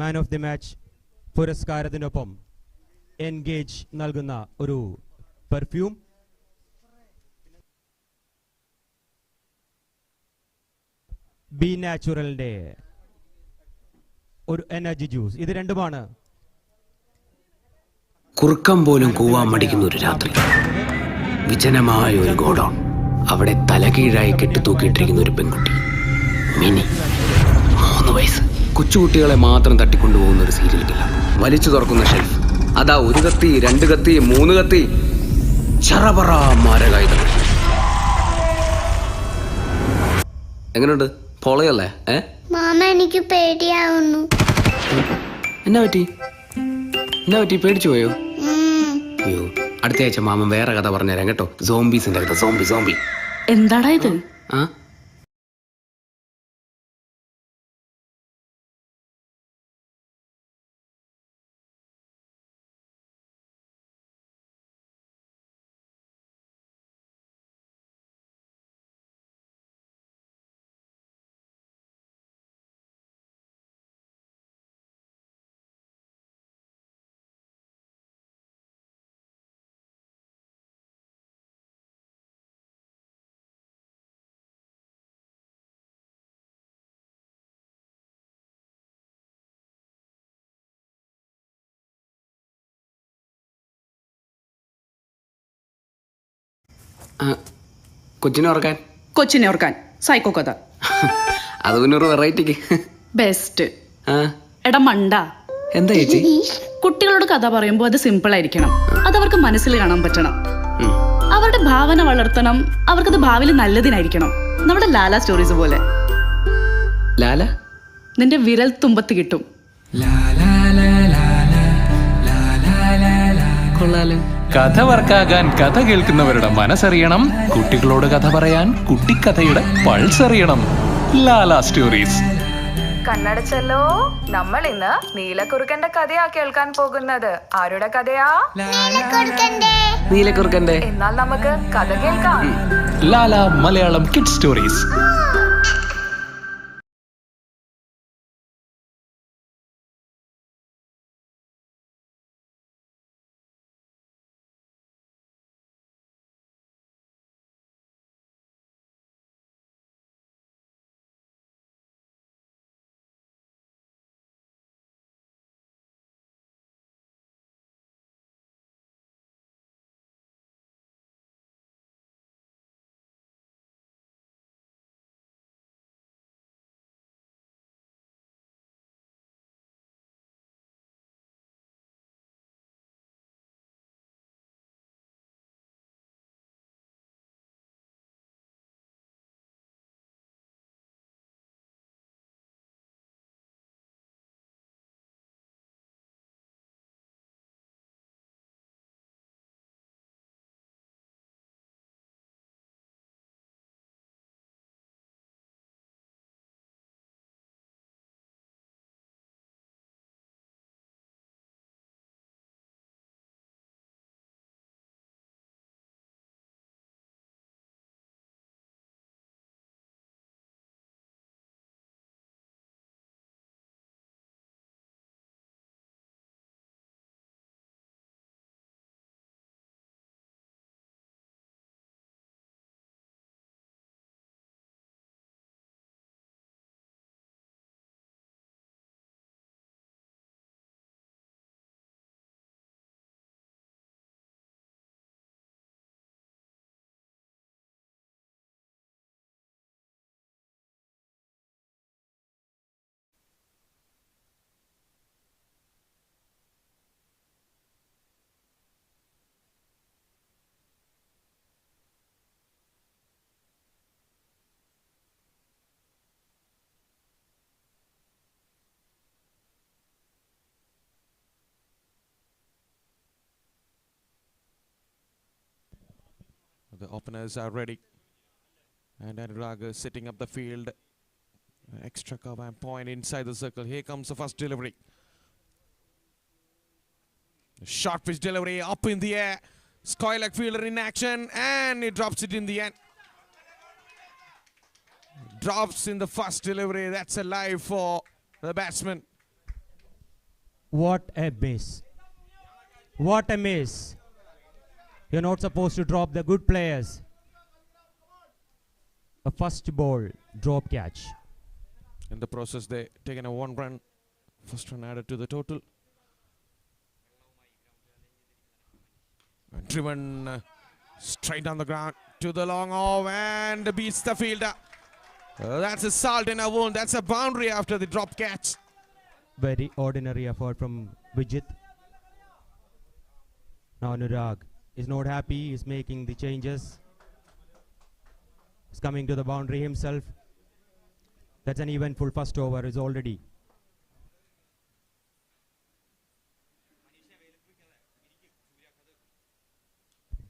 Man of the match പുരസ്കാരത്തിനൊപ്പം എൻഗേജ് നൽകുന്ന ഒരു പെർഫ്യൂം, ബി നാച്ചുറലിന്റെ ഒരു എനർജി ജ്യൂസ്. ഇത് രണ്ടുമാണ്. കുറുക്കം പോലും കൂവാൻ മടിക്കുന്ന ഒരു രാത്രി, വിജനമായ ഒരു ഗോഡൌൺ, അവിടെ തലകീഴായി കെട്ടിത്തൂക്കിയിട്ടിരിക്കുന്ന ഒരു പെൺകുട്ടി, മിനി, 3 വയസ്സ്. കൊച്ചുകുട്ടികളെ മാത്രം തട്ടിക്കൊണ്ടുപോകുന്ന ഒരു സീരിയൽ കില്ലർ. വലിച്ചു തുറക്കുന്ന ഷെൽഫ്, അതാ 1 കത്തി, 2 കത്തി, 3 കത്തി, ചറപറ മാരകായുധങ്ങൾ. എങ്ങനെയുണ്ട്? പൊളയല്ലേ? മാമ, എനിക്ക് പേടിയാവുന്നു. എന്നാ പറ്റി? പേടിച്ചു പോയോ? അയ്യോ, അടുത്ത ആഴ്ച മാമൻ വേറെ കഥ പറഞ്ഞുതരാം കേട്ടോ. സോംബീസിന്റെ കഥ. സോംബി. എന്താടാ ഇത്? കൊച്ചിനെ ഓർക്കാൻ സൈക്കോ കഥ. അത് പിന്നെ ഒരു വെറൈറ്റിക്ക് ബെസ്റ്റ്. എടാ മണ്ട, എന്താ ചേച്ചി? കുട്ടികളോട് കഥ പറയുമ്പോൾ അത് സിമ്പിൾ ആയിരിക്കണം, അതവർക്ക് മനസ്സിൽ കാണാൻ പറ്റണം, അവരുടെ ഭാവന വളർത്തണം, അവർക്കത് ഭാവിയിൽ നല്ലതിനായിരിക്കണം. നമ്മുടെ ലാല സ്റ്റോറീസ് പോലെ. ലാല നിന്റെ വിരൽ തുമ്പത്ത് കിട്ടും. കഥ വർക്കാകാൻ കഥ കേൾക്കുന്നവരുടെ മനസ്സറിയണം, കുട്ടികളോട് കഥ പറയാൻ കുട്ടിക്കഥയുടെ പൾസ് അറിയണം. ലാല സ്റ്റോറീസ്. കണ്ണടച്ചല്ലോ. നമ്മൾ ഇന്ന് നീലക്കുറുക്കന്റെ കഥയാ കേൾക്കാൻ പോകുന്നത്. ആരുടെ കഥയാ? നീലക്കുറുക്കന്റെ. എന്നാൽ നമുക്ക് കഥ കേൾക്കാം. Lala Malayalam kid stories. The openers are ready. And Anurag is sitting up the field. An extra cover and point inside the circle. Here comes the first delivery. Short pitch delivery up in the air. Skylark fielder in action and he drops it in the end. Drops in the first delivery. That's a live for the batsman. What a miss. What a miss. You're not supposed to drop the good players. A first ball drop catch. In the process, they taken a 1 run. First run added to the total. Driven straight on the ground to the long off and beats the fielder. That's a salt in a wound. That's a boundary after the drop catch. Very ordinary effort from Vijit. Now Anurag is not happy. He's making the changes. He's coming to the boundary himself. That's an eventful first over is already.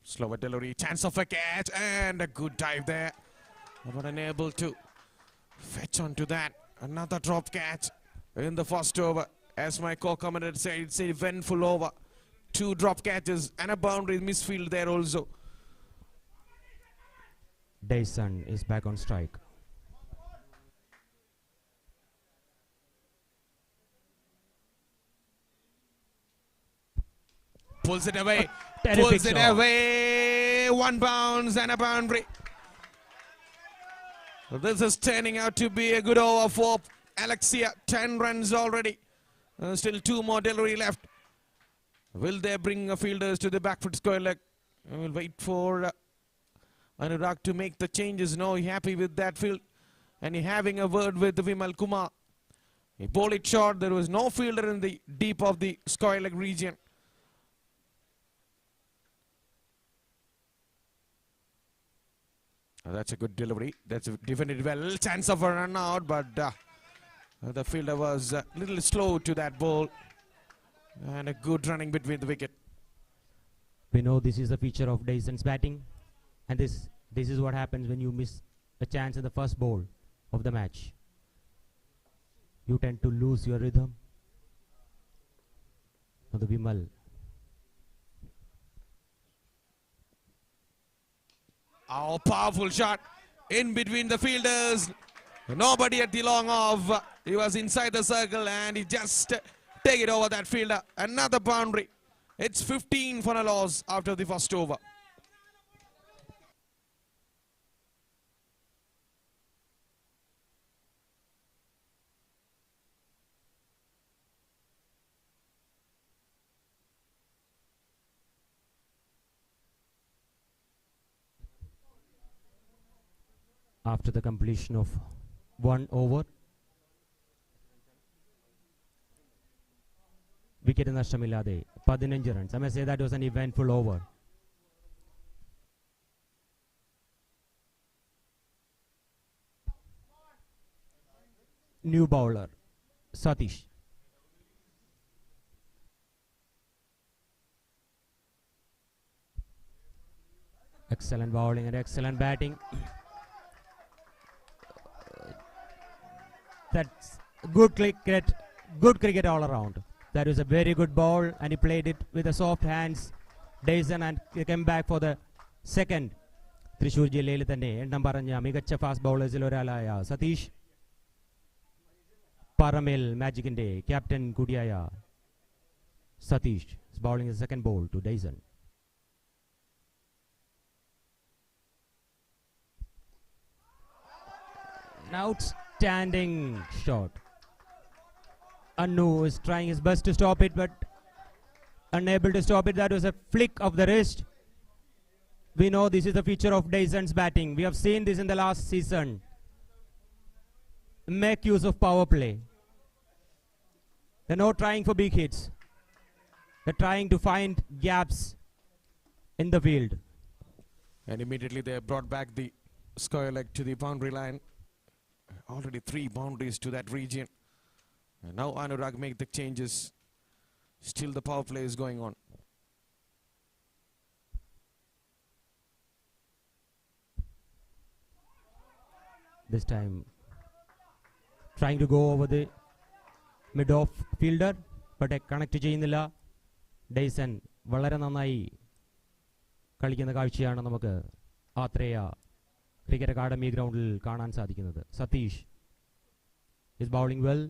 Slower delivery, chance of a catch and a good dive there. But unable to fetch onto that. Another drop catch in the first over. As my co-commentator said, it's an eventful over. 2 drop catches and a boundary misfield there also. Dyson is back on strike. Pulls it away. Terrific Pulls it shot. away. 1 bounce and a boundary. This is turning out to be a good over for Alexia. 10 runs already. Still 2 more delivery left. Will they bring fielders to the back foot square leg? We'll wait for Anurag to make the changes. No, he happy with that field. And he having a word with Vimal Kumar. He bowled it short. There was no fielder in the deep of the square leg region. That's a good delivery. That's defended well. Chance of a run out, but the fielder was a little slow to that ball. And a good running between the wicket. We know this is the feature of Dyson's batting. And this is what happens when you miss a chance in the first ball of the match. You tend to lose your rhythm. Now the Vimal. Oh, powerful shot in between the fielders. Nobody at the long off. He was inside the circle and he just take it over that fielder. Another boundary. It's 15 for a loss after the first over. After the completion of 1 over, wicket nashtamillade 15 runs. I may say that was an eventful over. New bowler Satish. Excellent bowling and excellent batting. That's good cricket all around. That was a very good ball and he played it with the soft hands. Dyson and he came back for the second. Thrissur ജില്ലയിൽ തന്നെ എണ്ണം പറഞ്ഞ മികച്ച fast ബൗളേഴ്സിൽ ഒരാളായ Satheesh Paramel മാജിക്കിന്റെ captain കൂടിയായ Satheesh is bowling his second ball to Dyson. An outstanding shot. Anu is trying his best to stop it, but unable to stop it. That was a flick of the wrist. We know this is the feature of Dyson's batting. We have seen this in the last season. Make use of power play. They're not trying for big hits. They're trying to find gaps in the field. And immediately they brought back the square leg to the boundary line. Already 3 boundaries to that region. And now Anurag make the changes. Still the power play is going on. This time trying to go over the mid-off fielder, but connect ചെയ്യുന്നില്ല. Dyson വളരെ നന്നായി കളിക്കുന്ന കാഴ്ചയാണ് നമുക്ക് Athreya cricket academy ഗ്രൗണ്ടിൽ കാണാൻ സാധിക്കുന്നത്. Satheesh is bowling well.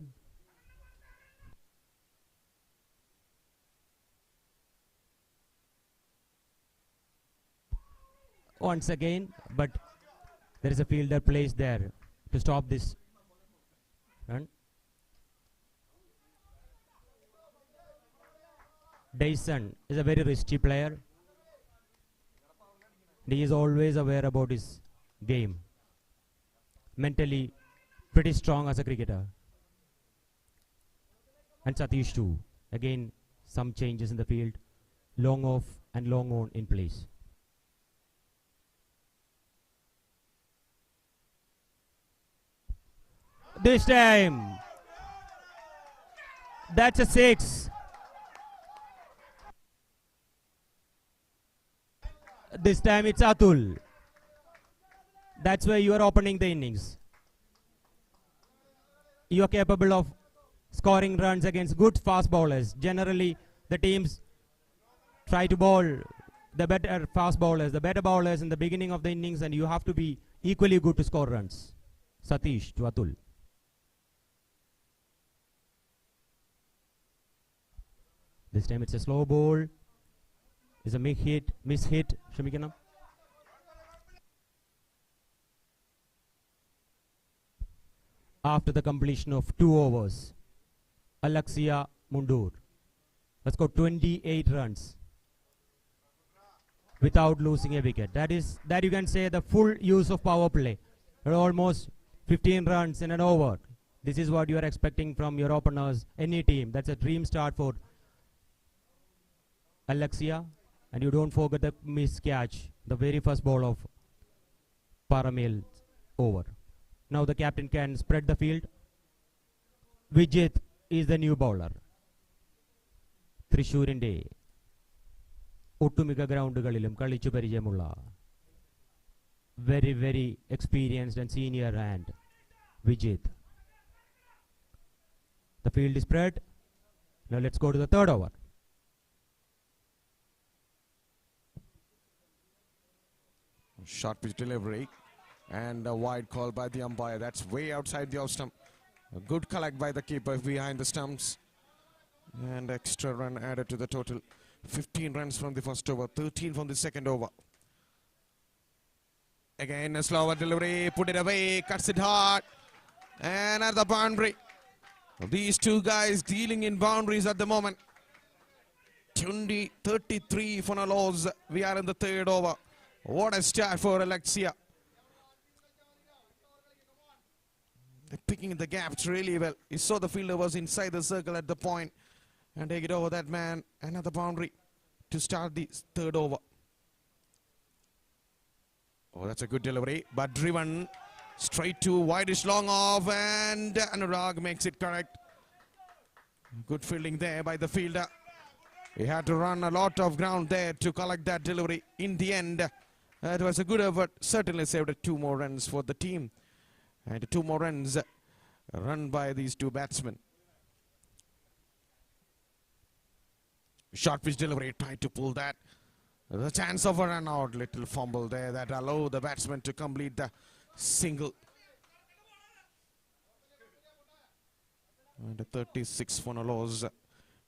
once again, but there is a fielder placed there to stop this run. Dyson is a very risky player. He is always aware about his game. Mentally pretty strong as a cricketer. And Satish too. Again, some changes in the field. Long off and long on in place. This time, that's a 6. This time it's Atul. That's why you are opening the innings. You are capable of scoring runs against good fast bowlers. Generally, the teams try to bowl the better fast bowlers, the better bowlers in the beginning of the innings, and you have to be equally good to score runs. Satish to Atul. This time it's a slow ball. It's a miss hit. Shamikanam. After the completion of 2 overs, Alaxiya mundur has got 28 runs without losing a wicket. That you can say the full use of power play. Almost 15 runs in an over. This is what you are expecting from your openers, any team. That's a dream start for Alexia. And you don't forget the miss catch, the very first ball of Paramel over. Now the captain can spread the field. Vijit is the new bowler. തൃശ്ശൂരിൻ്റെ ഒട്ടുമിക്ക ഗ്രൗണ്ടുകളിലും കളിച്ചു പരിചയമുള്ള very experienced and senior hand Vijit. The field is spread. Now let's go to the third over. Short pitch delivery and a wide call by the umpire. That's way outside the off stump. A good collect by the keeper behind the stumps. And extra run added to the total. 15 runs from the first over, 13 from the second over. Again a slower delivery, put it away, cuts it hard. And at the boundary. These two guys dealing in boundaries at the moment. 33 for no loss. We are in the third over. What a start for Alexia. They're picking the gaps really well. You saw the fielder was inside the circle at the point and take it over that man. Another boundary to start the third over. Oh, that's a good delivery, but driven straight to wideish long off, and Anurag makes it correct. Good fielding there by the fielder. He had to run a lot of ground there to collect that delivery. In the end, it was a good effort. Certainly saved 2 more runs for the team. And 2 more runs run by these 2 batsmen. Short pitch delivery, tried to pull that. The chance of a run out. Little fumble there that allowed the batsman to complete the single. And 36 for no loss.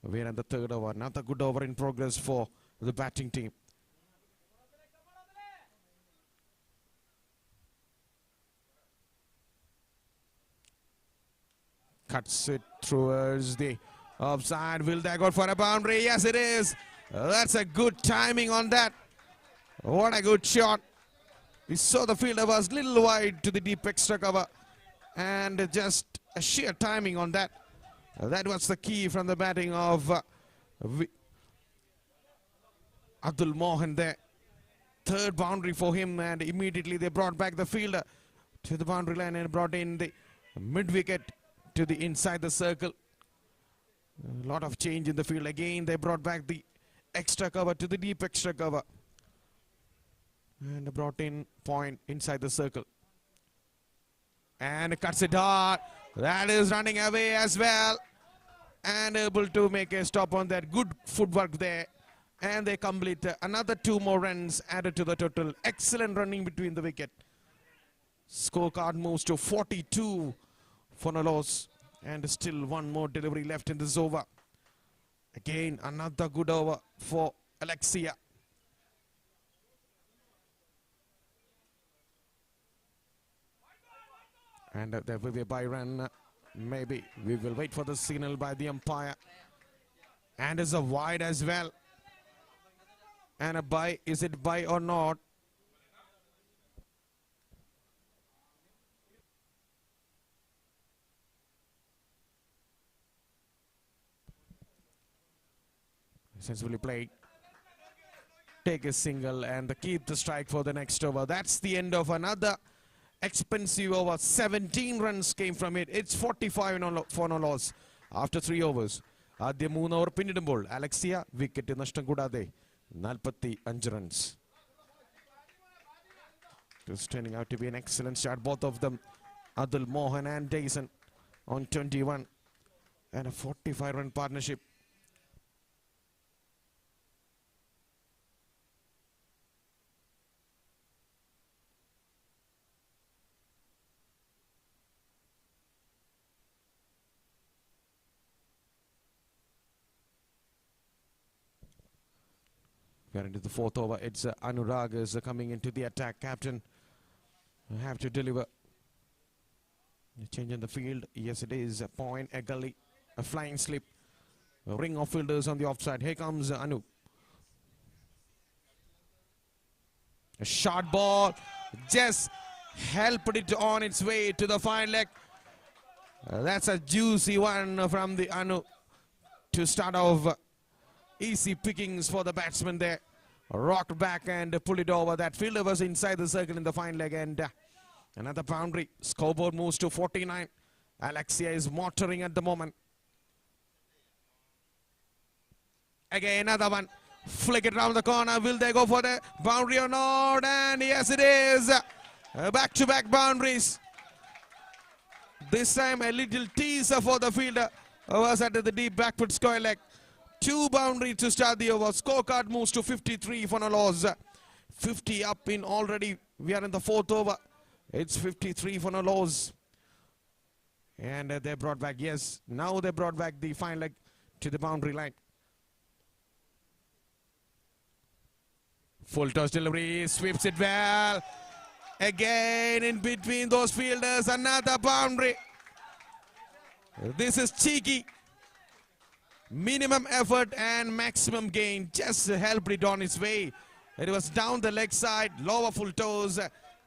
We're in the third over. Another good over in progress for the batting team. Cuts it towards the offside. Will they go for a boundary? Yes, it is. That's a good timing on that. What a good shot. We saw the fielder was a little wide to the deep extra cover. And just a sheer timing on that. That was the key from the batting of Abdul Mohan there. Third boundary for him, and immediately they brought back the fielder to the boundary line and brought in the mid-wicket to the inside the circle. A lot of change in the field. Again, they brought back the extra cover to the deep extra cover. And brought in point inside the circle. And cuts it hard. That is running away as well. And able to make a stop on that. Good footwork there. And they complete another 2 more runs added to the total. Excellent running between the wicket. Scorecard moves to 42 for no loss. And still 1 more delivery left in this over. Again, another good over for Alexia. And there will be a bye run. Maybe we will wait for the signal by the umpire. And it's a wide as well. And a bye. Is it bye or not? Sensibly played. Take a single and keep the strike for the next over. That's the end of another expensive over. 17 runs came from it. It's 45 for no loss after 3 overs. ആദ്യ 3 over പിന്നിടുമ്പോൾ Alexa wicket നഷ്ടം കൂടാതെ 45 runs. It's turning out to be an excellent start. Both of them, Adil Mohan and Dyson, on 21 and a 45-run partnership. We are into the 4th over. It's Anurag is coming into the attack. Captain, you have to deliver. A change in the field. Yes, it is. A point, a gully, a flying slip. A ring of fielders on the offside. Here comes Anu. A short ball. Just helped it on its way to the fine leg. That's a juicy one from the Anu to start off. Easy pickings for the batsman there. Rocked back and pulled it over. That fielder was inside the circle in the fine leg, and another boundary. Scoreboard moves to 49. Alexia is motoring at the moment. Again, another one. Flick it round the corner. Will they go for the boundary or not? And yes, it is. Back-to-back boundaries. This time a little teaser for the fielder. Was at the deep back foot square leg. 2 boundaries to start the over. Scorecard moves to 53 for no loss. 50 up in already. We are in the 4th over. It's 53 for no loss. And they brought back, yes, now they brought back the fine leg to the boundary line. Full toss delivery, sweeps it well. Again in between those fielders, another boundary. This is cheeky. Minimum effort and maximum gain. Just helped it on its way. It was down the leg side, lower full toes.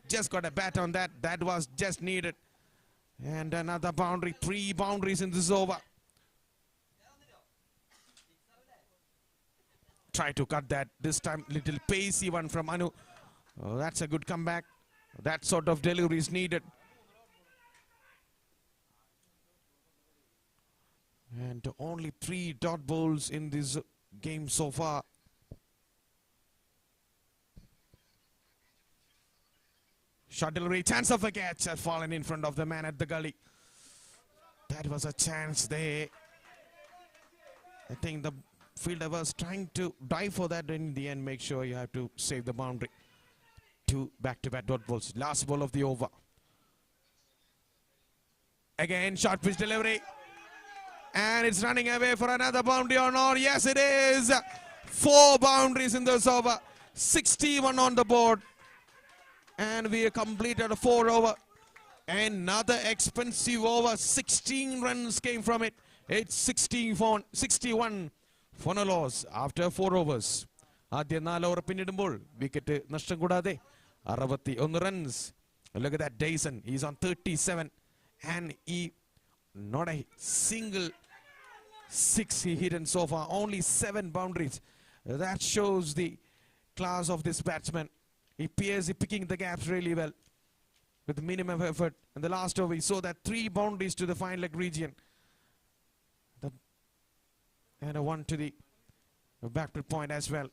Just got a bat on that. That was just needed. And another boundary. 3 boundaries in this over. Try to cut that. This time little pacey one from Anu. Oh, that's a good comeback. That sort of delivery is needed. And only 3 dot balls in this game so far. Shot delivery, chance of a catch, has fallen in front of the man at the gully. That was a chance there. I think the fielder was trying to dive for that. In the end, make sure you have to save the boundary. 2 back-to-back dot balls. Last ball of the over. Again, short pitch delivery. And it's running away for another boundary or not. Yes, it is. 4 boundaries in this over. 61 on the board. And we have completed a 4 over. Another expensive over. 16 runs came from it. It's 61 for no loss after 4 overs. ആദ്യ 4 over പിന്നിടുമ്പോൾ wicket നഷ്ടം കൂടാതെ 61 runs. Look at that, Dyson. He's on 37. And he not a single 6 he hit in so far. Only 7 boundaries. That shows the class of this batsman. He appears picking the gaps really well with minimum effort. In the last over, we saw that 3 boundaries to the fine leg region. And a 1 to the backward point as well.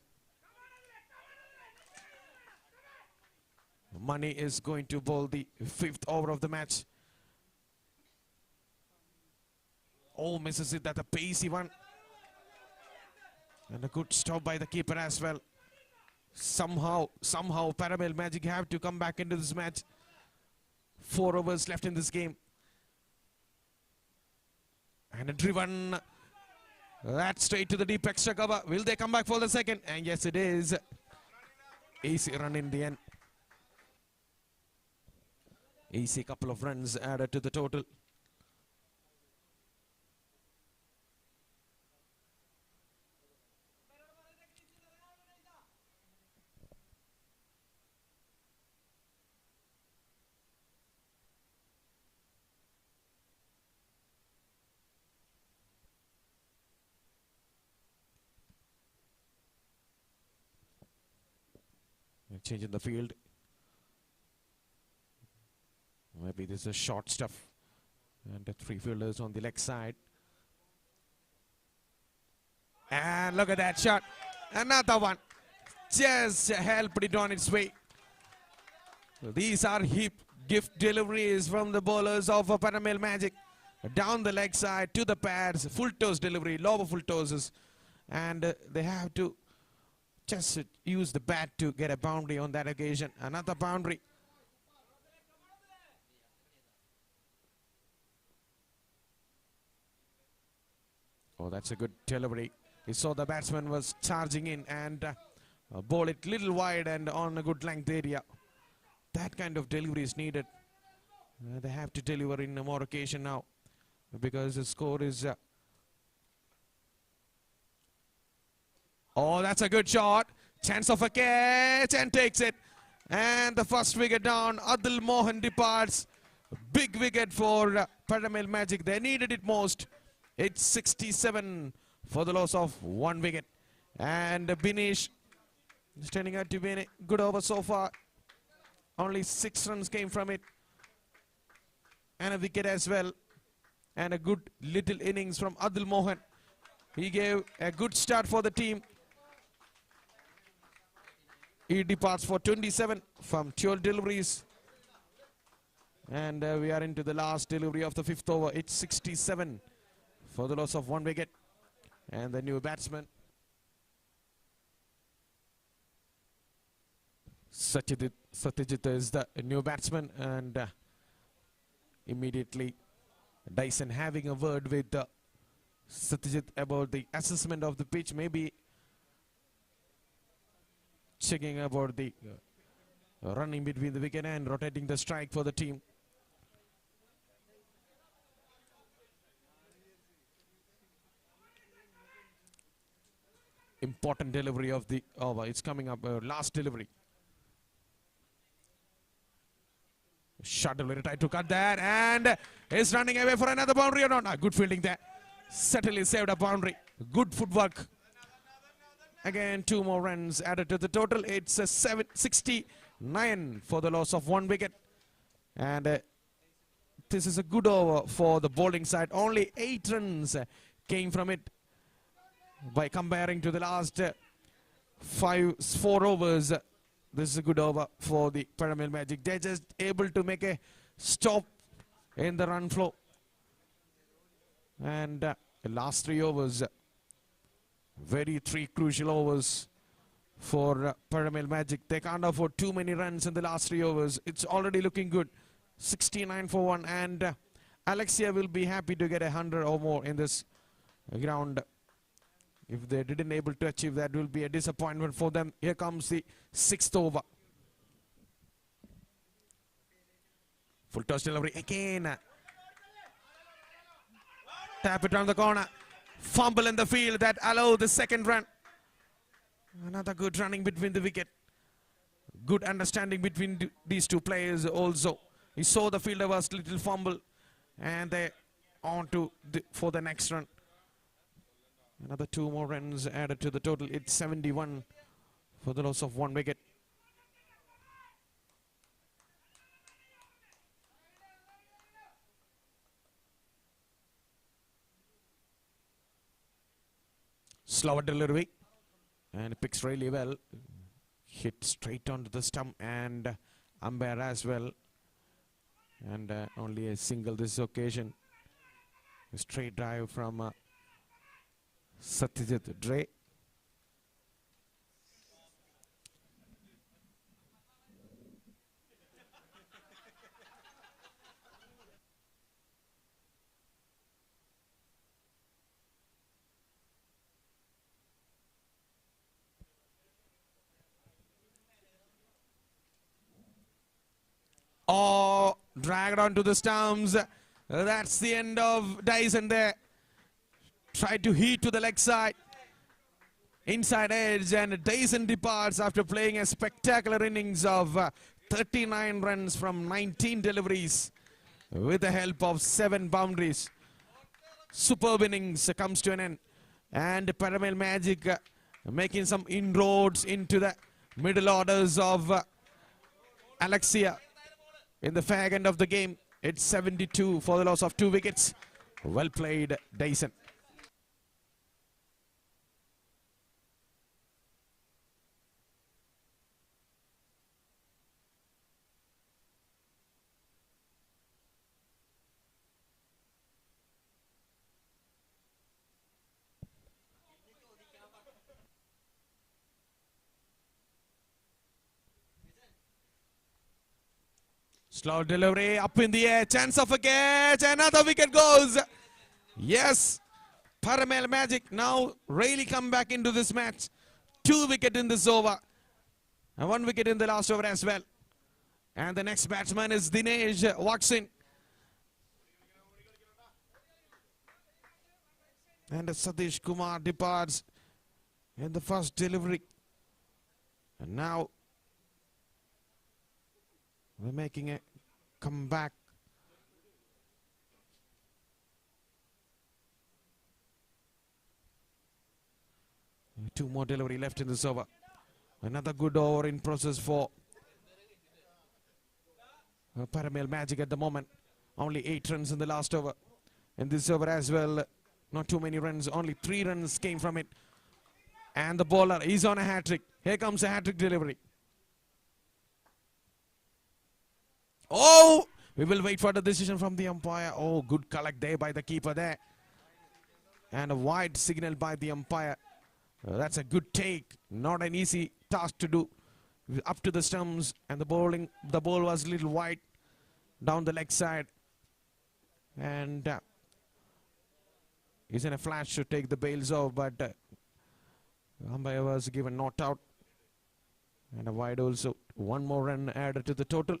Money is going to bowl the 5th over of the match. Oh, misses it. That's a pacey one. And a good stop by the keeper as well. Somehow, Paramel Magic have to come back into this match. 4 overs left in this game. And a driven. That straight to the deep extra cover. Will they come back for the second? And yes, it is. Easy run in the end. Easy couple of runs added to the total. Change in the field. Maybe this is short stuff. And the 3 fielders on the leg side. And look at that shot. Another one. Just helped it on its way. These are gift deliveries from the bowlers of Paramel Magic. Down the leg side to the pads. Full toes delivery. Lower full toes. And they have to just use the bat to get a boundary on that occasion. Another boundary. Oh, that's a good delivery. He saw the batsman was charging in and ball it little wide and on a good length area. That kind of delivery is needed. They have to deliver in more occasion now because the score is... Oh, that's a good shot. Chance of a catch and takes it. And the first wicket down. Adil Mohan departs. Big wicket for Paramel Magic. They needed it most. It's 67 for the loss of 1 wicket. And Binish is turning out to be a good over so far. Only 6 runs came from it. And a wicket as well. And a good little innings from Adil Mohan. He gave a good start for the team. He departs for 27 from 12 deliveries. And we are into the last delivery of the 5th over. It's 67 for the loss of 1 wicket. And the new batsman, Satyajit is the new batsman. And immediately Dyson having a word with Satyajit about the assessment of the pitch. Maybe checking about the running between the wicket and rotating the strike for the team. Important delivery of the over. It's coming up. Last delivery. Shot delivery. Tried to cut that and is running away for another boundary or not. Good fielding there. Certainly saved a boundary. Good footwork. Again, 2 more runs added to the total. It's a 69 for the loss of 1 wicket. And this is a good over for the bowling side. Only 8 runs came from it. By comparing to the last 4 overs, this is a good over for the Paramel Magic. They're just able to make a stop in the run flow. And the last 3 overs, very 3 crucial overs for Paramel Magic. They can't afford too many runs in the last 3 overs. It's already looking good. 69 for 1. And Alexia will be happy to get 100 or more in this ground. If they didn't able to achieve that, will be a disappointment for them. Here comes the 6th over. Full toss delivery again. Tap it around the corner. Fumble in the field that allowed the 2nd run. Another good running between the wicket. Good understanding between these 2 players also. He saw the fielder was little fumble. And they on to for the next run. Another 2 more runs added to the total. It's 71 for the loss of 1 wicket. Slower delivery. And picks really well. Hit straight onto the stump and umpire as well. And only a single this occasion. A straight drive from Satyajit Dre. Oh, dragged onto the stumps. That's the end of Dyson there. Tried to heat to the leg side. Inside edge, and Dyson departs after playing a spectacular innings of 39 runs from 19 deliveries with the help of 7 boundaries. Superb innings comes to an end, and Paramel Magic making some inroads into the middle orders of Alexia in the fag end of the game. It's 72 for the loss of 2 wickets. Well played, Dyson. Slow delivery, up in the air, chance of a catch, another wicket goes. Yes, Paramel Magic now really come back into this match. 2 wickets in this over, and 1 wicket in the last over as well. And the next batsman is Dinesh walks in. And Satish Kumar departs in the first delivery. And now we're making a comeback. Two more delivery left in this over. Another good over in process for Paramel Magic at the moment. Only 8 runs in the last over. In this over as well, not too many runs. Only 3 runs came from it. And the bowler is on a hat-trick. Here comes a hat-trick delivery. Oh, we will wait for the decision from the umpire. Oh, good collect there by the keeper there. And a wide signal by the umpire. That's a good take. Not an easy task to do. Up to the stumps, and the ball was a little wide down the leg side. And he's in a flash to take the bails off, but umpire was given not out. And a wide also. 1 more run added to the total.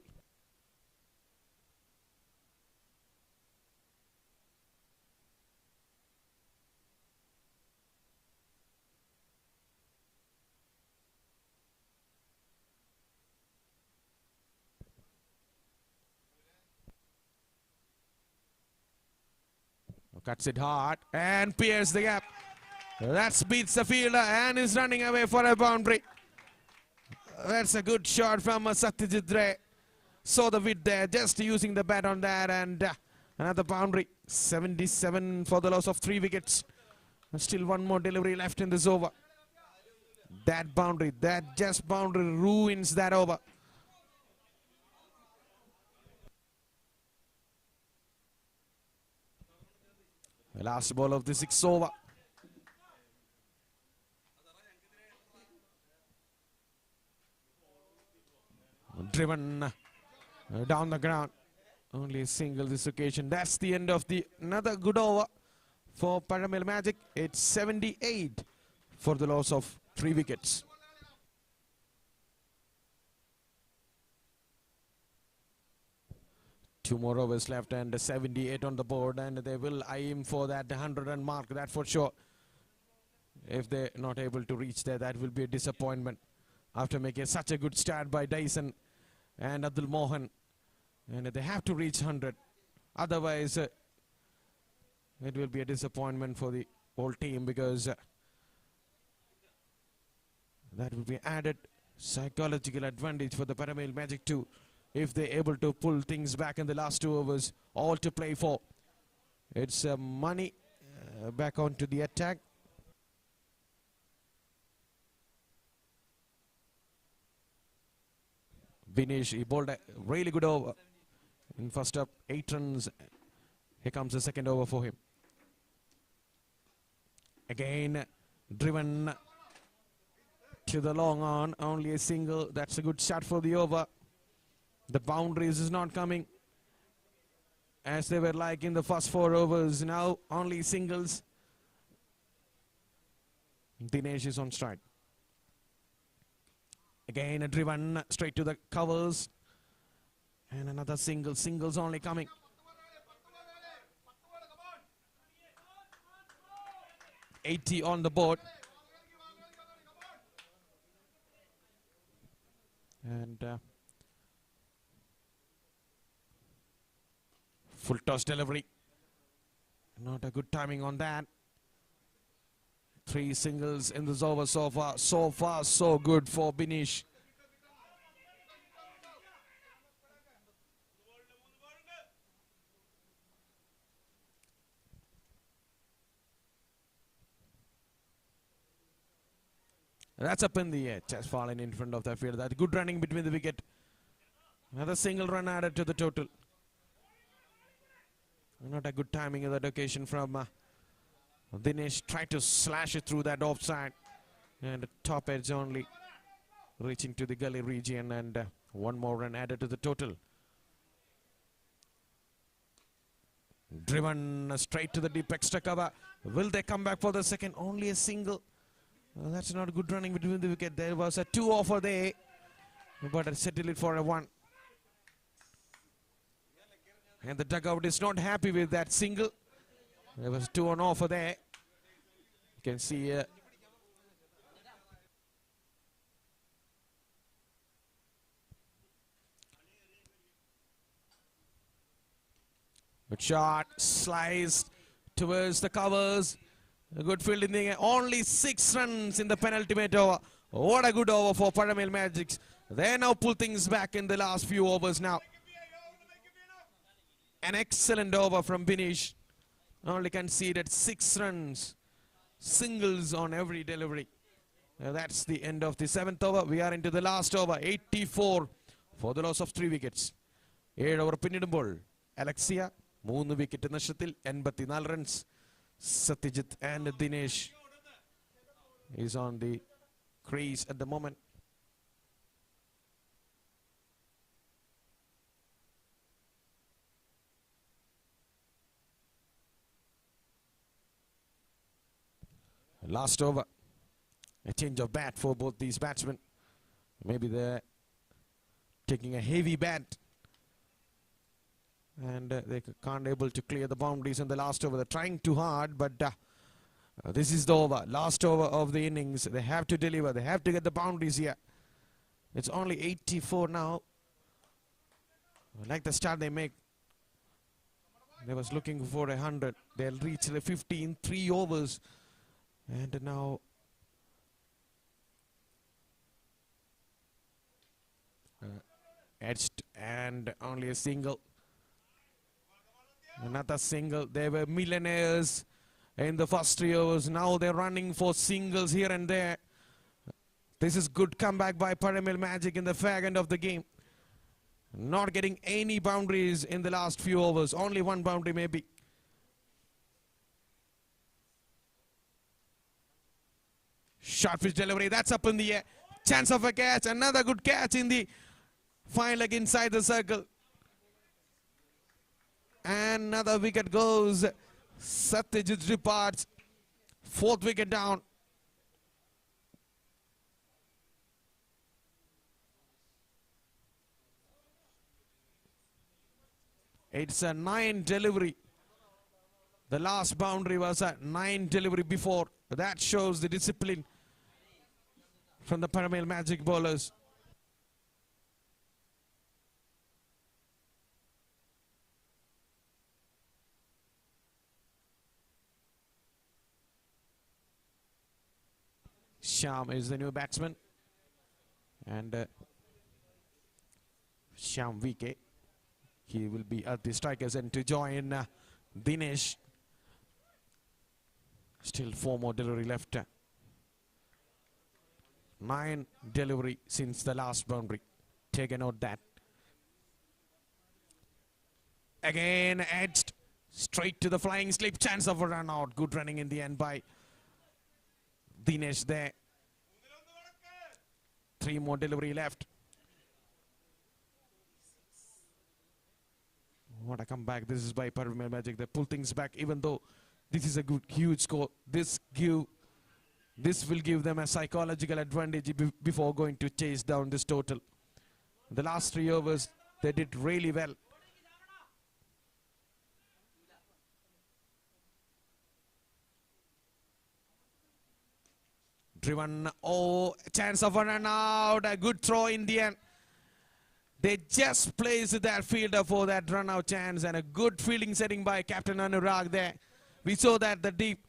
Cuts it hard and pierces the gap. That beats the fielder and is running away for a boundary. That's a good shot from Satyajit Ray. Saw the width there, just using the bat on that, and another boundary. 77 for the loss of 3 wickets. And still 1 more delivery left in this over. That boundary, that just boundary ruins that over. The last ball of the 6th over. Driven down the ground. Only a single this occasion. That's the end of the another good over for Paramel Magic. It's 78 for the loss of 3 wickets. Two more overs left and 78 on the board, and they will aim for that 100-run mark, that for sure. If they're not able to reach there, that will be a disappointment after making such a good start by Dyson and Abdul Mohan. And they have to reach 100. Otherwise, it will be a disappointment for the whole team, because that will be added psychological advantage for the Paramel Magic too, if they're able to pull things back in the last 2 overs, all to play for. It's money back onto the attack. Vinesh, he bowled a really good over in first up, 8 runs. Here comes the second over for him. Again, driven to the long on, only a single. That's a good start for the over. The boundaries is not coming as they were like in the first 4 overs. Now only singles. Dinesh is on strike. Again a driven straight to the covers. And another single. Singles only coming. $80 on the board. And full toss delivery. Not a good timing on that. 3 singles in this over so far. So far, so good for Binish. That's up in the air. Just falling in front of the field. That good running between the wicket. Another single run added to the total. Not a good timing of that occasion from Dinesh. Tried to slash it through that offside. And top edge only. Reaching to the gully region. And one more run added to the total. Driven straight to the deep extra cover. Will they come back for the second? Only a single. Well, that's not good running between the wicket. There was a 2 offer there, but I settled it for a 1. And the dugout is not happy with that single. There was 2 on offer there. You can see good shot, sliced towards the covers. A good field in the air. Only 6 runs in the penultimate over. What a good over for Paramel Magics. They now pull things back in the last few overs now. An excellent over from Binish. Only conceded 6 runs. Singles on every delivery. That's the end of the 7th over. We are into the last over. 84 for the loss of 3 wickets. 7 over പിന്നിടുമ്പോൾ Alexia 3 wicket നഷ്ടത്തിൽ 84 runs. Satyajit and Dinesh is on the crease at the moment. Last over. A change of bat for both these batsmen. Maybe they're taking a heavy bat. And they can't able to clear the boundaries in the last over. They're trying too hard, but this is the over. Last over of the innings. They have to deliver. They have to get the boundaries here. It's only 84 now. I like the start they make. They was looking for 100. They'll reach the 50 in 3 overs. And now edged and only a single. Another single. They were millionaires in the first 3 overs. Now they're running for singles here and there. This is good comeback by Paramel Magic in the fag end of the game. Not getting any boundaries in the last few overs. Only 1 boundary maybe. Short pitch delivery. That's up in the air. Chance of a catch. Another good catch in the fine leg inside the circle. Another wicket goes. Satyajit departs. 4th wicket down. It's a 9 delivery. The last boundary was a 9 delivery before. That shows the discipline from the Paramel Magic bowlers. Sham is the new batsman. And Sham VK. He will be at the strikers end to join Dinesh. Still 4 more delivery left. 9 delivery since the last boundary. Take a note that. Again edged. Straight to the flying slip. Chance of a run out. Good running in the end by Dinesh there. 3 more delivery left. What a comeback. This is by Paramel Magic. They pull things back even though this is a good, huge score. This will give them a psychological advantage before going to chase down this total. The last 3 overs, They did really well. Driven, chance of a run out, a good throw in the end. They just placed that fielder for that run out chance, and a good fielding setting by Captain Anurag there. We saw that the deep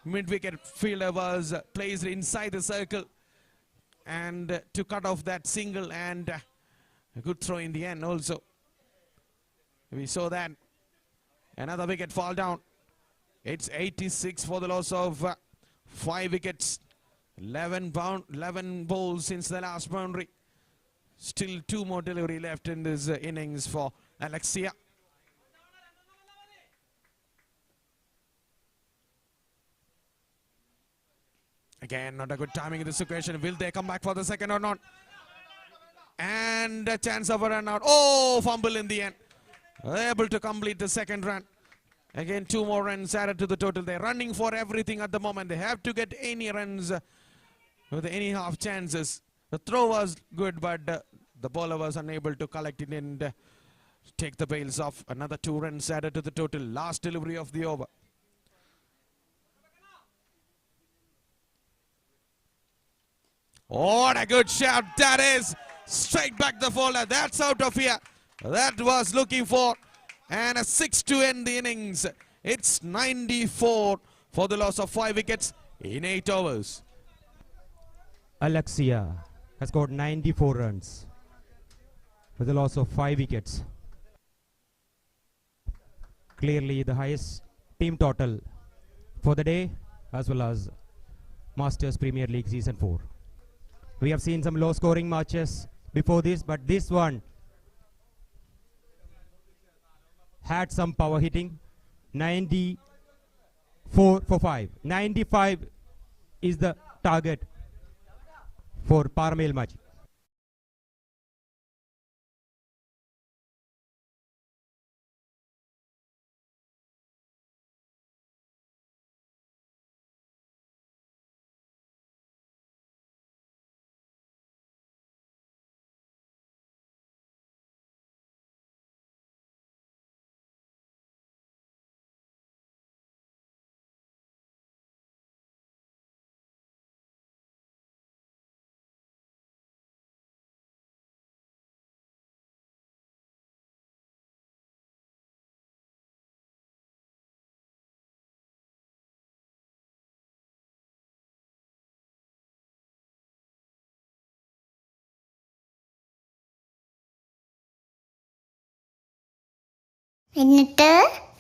mid-wicket fielder was placed inside the circle and to cut off that single, and a good throw in the end also. We saw that. Another wicket fall down. It's 86 for the loss of 5 wickets. 11 balls since the last boundary. Still 2 more delivery left in this innings for Alexia. Again, not a good timing in this situation. Will they come back for the second or not? And a chance of a run out. Fumble in the end. Able to complete the second run. Again, 2 more runs added to the total. They're running for everything at the moment. They have to get any runs with any half chances. The throw was good, but the bowler was unable to collect it and take the bails off. Another 2 runs added to the total. Last delivery of the over. What a good shot that is. Straight back the folder. That's out of here. That was looking for. And a 6 to end the innings. It's 94 for the loss of 5 wickets in 8 overs. Alexia has scored 94 runs with a loss of 5 wickets. Clearly the highest team total for the day, as well as Masters Premier League Season 4. We have seen some low scoring matches before this, but this one had some power hitting. 94 for 5. 95 is the target for Paramel match.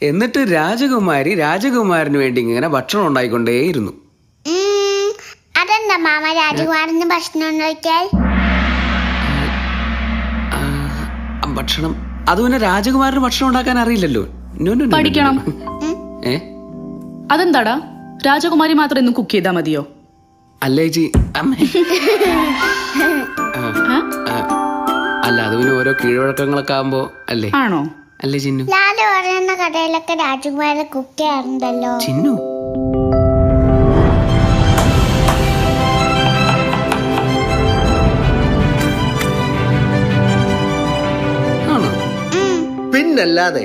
എന്നിട്ട് രാജകുമാരന് വേണ്ടി ഇങ്ങനെ ഭക്ഷണം ഉണ്ടായിക്കൊണ്ടേയിരുന്നു. അതെന്താ mama രാജകുമാരന് ഭക്ഷണം ഉണ്ടാക്കിയാൽ? ഭക്ഷണം അത് പിന്നെ രാജകുമാരന് ഭക്ഷണം ഉണ്ടാക്കാൻ അറിയില്ലല്ലോ. പഠിക്കണം. അതെന്താടാ, രാജകുമാരി മാത്രം ഇന്ന് കുക്ക് ചെയ്താ മതിയോ? അല്ലേ ജി, അല്ല അത് പിന്നെ ഓരോ കീഴ്വഴക്കങ്ങളൊക്കെ ആവുമ്പോ അല്ലേ? ആണോ? അല്ലേ ചിന്നു? ലാല് പറയുന്ന കടയിലൊക്കെ രാജകുമാരനെ കുക്ക് ചെയ്യാറുണ്ടല്ലോ. ചിന്നു ആണോ? പിന്നല്ലാതെ.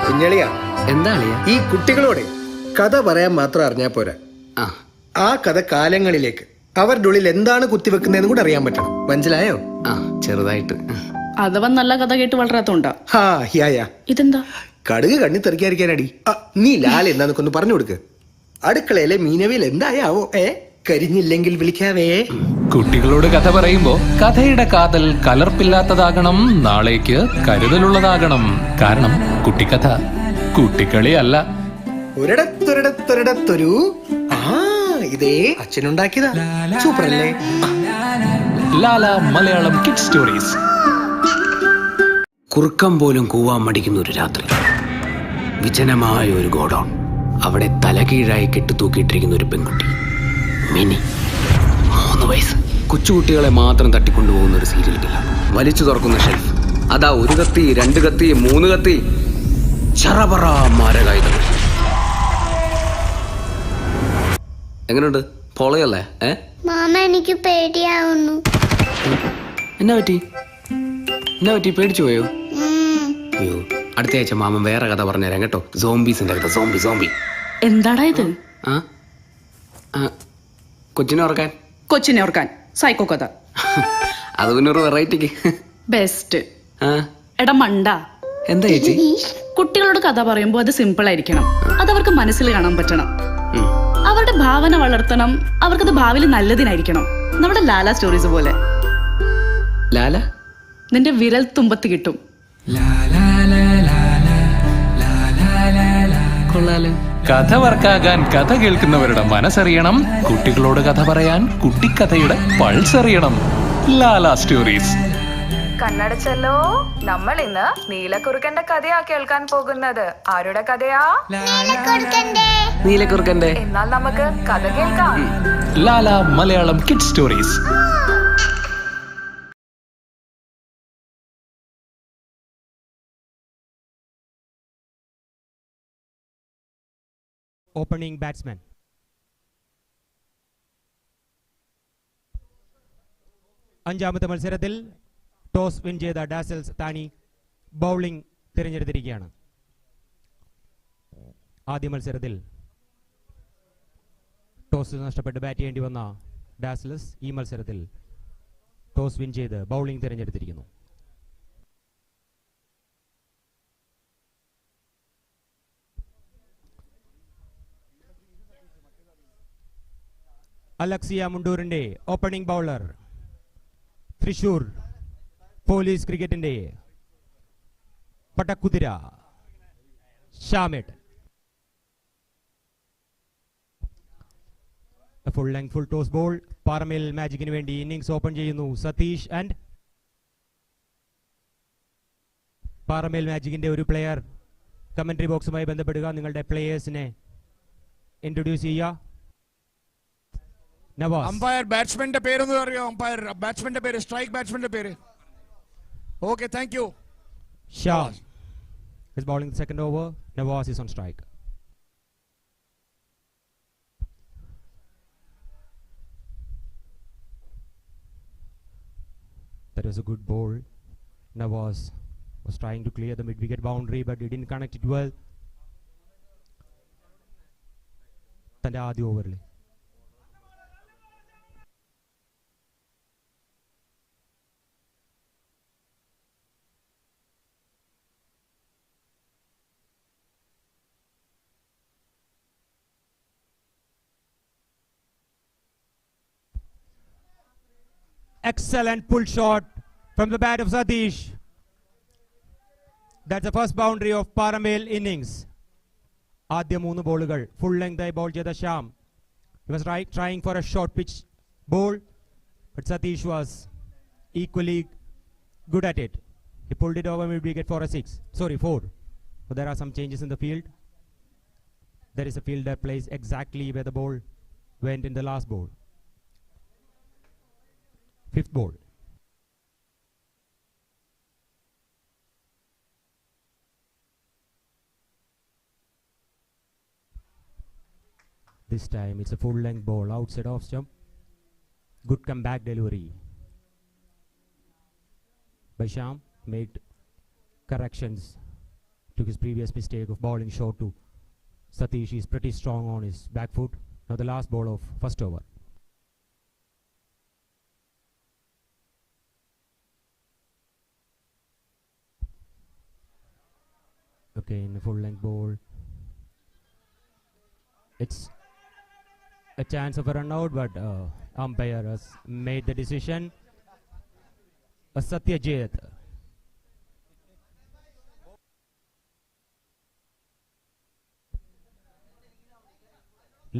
കുഞ്ഞളിയാ, എന്താ അളിയാ? ഈ കുട്ടികളോട് കഥ പറയാൻ മാത്രം അറിഞ്ഞാ പോരാ. ആ കഥ കാലങ്ങളിലേക്ക് അവരുടെ ഉള്ളിൽ എന്താണ് കുത്തിവെക്കുന്നതെന്ന് കൂടെ അറിയാൻ പറ്റണം. മനസ്സിലായോ? ചെറുതായിട്ട്. അഥവാ നല്ല കഥ കേട്ട് വളരാത്തോണ്ടാ. ഇതെന്താ കടുക് കണ്ണി തെറിക്കാതിരിക്കാനടി. നീ ലാൽ എന്താന്നൊക്കെ ഒന്ന് പറഞ്ഞു കൊടുക്ക്. അടുക്കളയിലെ മീനവിൽ എന്തായാവോ? കരിഞ്ഞില്ലെങ്കിൽ വിളിക്കാവേ. കുട്ടികളോട് കഥ പറയുമ്പോ കഥയുടെ കാതൽ കലർപ്പില്ലാത്തതാകണം, നാളേക്ക് കരുതലുള്ളതാകണം. കാരണം കുട്ടിക്കഥ കുട്ടിക്കളി അല്ല. ഒരിടത്തൊരിടത്തൊരിടത്തൊരു ഇതേ അച്ഛനുണ്ടാക്കിയതാ. സൂപ്പറല്ലേ? Lala Malayalam kid stories. കുറുക്കം പോലും കൂവാൻ മടിക്കുന്ന ഒരു രാത്രി. വിജനമായ ഒരു ഗോഡൌൺ. അവിടെ തലകീഴായി കെട്ടിത്തൂക്കിയിട്ടിരിക്കുന്ന ഒരു പെൺകുട്ടി, മിനി. 3 വയസ്സ്. കൊച്ചുകുട്ടികളെ മാത്രം തട്ടിക്കൊണ്ടുപോകുന്ന ഒരു സീരിയൽ കില്ലർ. വലിച്ചു തുറക്കുന്ന ഷെൽഫ്. അതാ 1 കത്തി, 2 കത്തി, 3 കത്തി, ചറപറ മാരകായുധങ്ങൾ. എങ്ങനെയുണ്ട്? പൊളയല്ലേ? മാമ എനിക്ക് പേടിയാവുന്നു. എന്നാ പറ്റി? പേടിച്ചു പോയോ? അയ്യോ, അടുത്ത ആഴ്ച മാമൻ വേറെ കഥ പറഞ്ഞുതരാം കേട്ടോ. സോംബീസിന്റെ കഥ. സോംബി. എന്താടാ ഇത്? കൊച്ചിനെ ഓർക്കാൻ സൈക്കോ കഥ. അത് പിന്നെ ഒരു വെറൈറ്റിക്ക് ബെസ്റ്റ്. എടാ മണ്ട, എന്താ ചേച്ചി? കുട്ടികളോട് കഥ പറയുമ്പോ അത് സിമ്പിൾ ആയിരിക്കണം. അതവർക്ക് മനസ്സിൽ കാണാൻ പറ്റണം. അവരുടെ ഭാവന വളർത്തണം. അവർക്കത് ഭാവിയിൽ നല്ലതിനായിരിക്കണം. നമ്മുടെ ലാല സ്റ്റോറീസ് പോലെ. ലാല നിന്റെ വിരൽ തുമ്പത്ത് കിട്ടും. കഥ വർക്കാകാൻ കഥ കേൾക്കുന്നവരുടെ മനസ്സറിയണം. കുട്ടികളോട് കഥ പറയാൻ കുട്ടിക്കഥയുടെ പൾസ് അറിയണം. ലാല സ്റ്റോറീസ്. കണ്ണടച്ചല്ലോ. നമ്മൾ ഇന്ന് നീലക്കുറുക്കന്റെ കഥയാ കേൾക്കാൻ പോകുന്നത്. ആരുടെ കഥയാ? നീലക്കുറുക്കന്റെ. എന്നാൽ നമുക്ക് കഥ കേൾക്കാം. Lala Malayalam kid stories. Opening batsman. അഞ്ചാമത്തെ മത്സരത്തിൽ ടോസ് വിൻ ചെയ്ത ഡാസൽസ് താനി ബൗളിംഗ് തിരഞ്ഞെടുത്തിരിക്കുകയാണ്. ആദ്യ മത്സരത്തിൽ ടോസ് നഷ്ടപ്പെട്ട് ബാറ്റ് ചെയ്യേണ്ടി വന്ന ഡാസൽസ് ഈ മത്സരത്തിൽ ടോസ് വിൻ ചെയ്ത് ബൗളിംഗ് തിരഞ്ഞെടുത്തിരിക്കുന്നു. അലക്സിയ മുണ്ടൂരിന്റെ ഓപ്പണിംഗ് ബൗളർ, തൃശൂർ പോലീസ് ക്രിക്കറ്റിന്റെ പട്ടക്കുതിര Shamid. Full length full toss ball. പാറമേൽ മാജിക്കിന് വേണ്ടി ഇന്നിംഗ്സ് ഓപ്പൺ ചെയ്യുന്നു സതീഷ്. ആൻഡ് പാറമേൽ മാജിക്കിന്റെ ഒരു പ്ലെയർ കമന്ററി ബോക്സുമായി ബന്ധപ്പെടുക. നിങ്ങളുടെ പ്ലേയേഴ്സിനെ ഇൻട്രൊഡ്യൂസ് ചെയ്യുക. അമ്പയർ ബാറ്റ്സ്മാന്റെ പേരൊന്ന് അറിയോ? അമ്പയർ ബാറ്റ്സ്മാന്റെ പേര്, സ്ട്രൈക്ക് ബാറ്റ്സ്മാന്റെ പേര്. Okay, thank you. Shah is bowling the second over. Nawaz is on strike. That was a good ball. Nawaz was trying to clear the mid-wicket boundary, but he didn't connect it well. തന്റെ ആദ്യ ഓവറിൽ excellent pull shot from the bat of Satish. That's the first boundary of Paramel innings. ആദ്യ 3 ബോളുകൾ full length ആയി ball ചെയ്ത Shyam. He was trying for a short pitch ball, but Satish was equally good at it. He pulled it over mid-wicket for a 4. But there are some changes in the field. There is a fielder plays exactly where the ball went in the last ball. 5th ball. This time it's a full length ball outside off stump. Good comeback delivery by Sham. Made corrections to his previous mistake of bowling short to Satish. Is pretty strong on his back foot. Now the last ball of first over. Okay, in a full length ball, it's a chance of a run out, but umpire has made the decision. A Satyajit.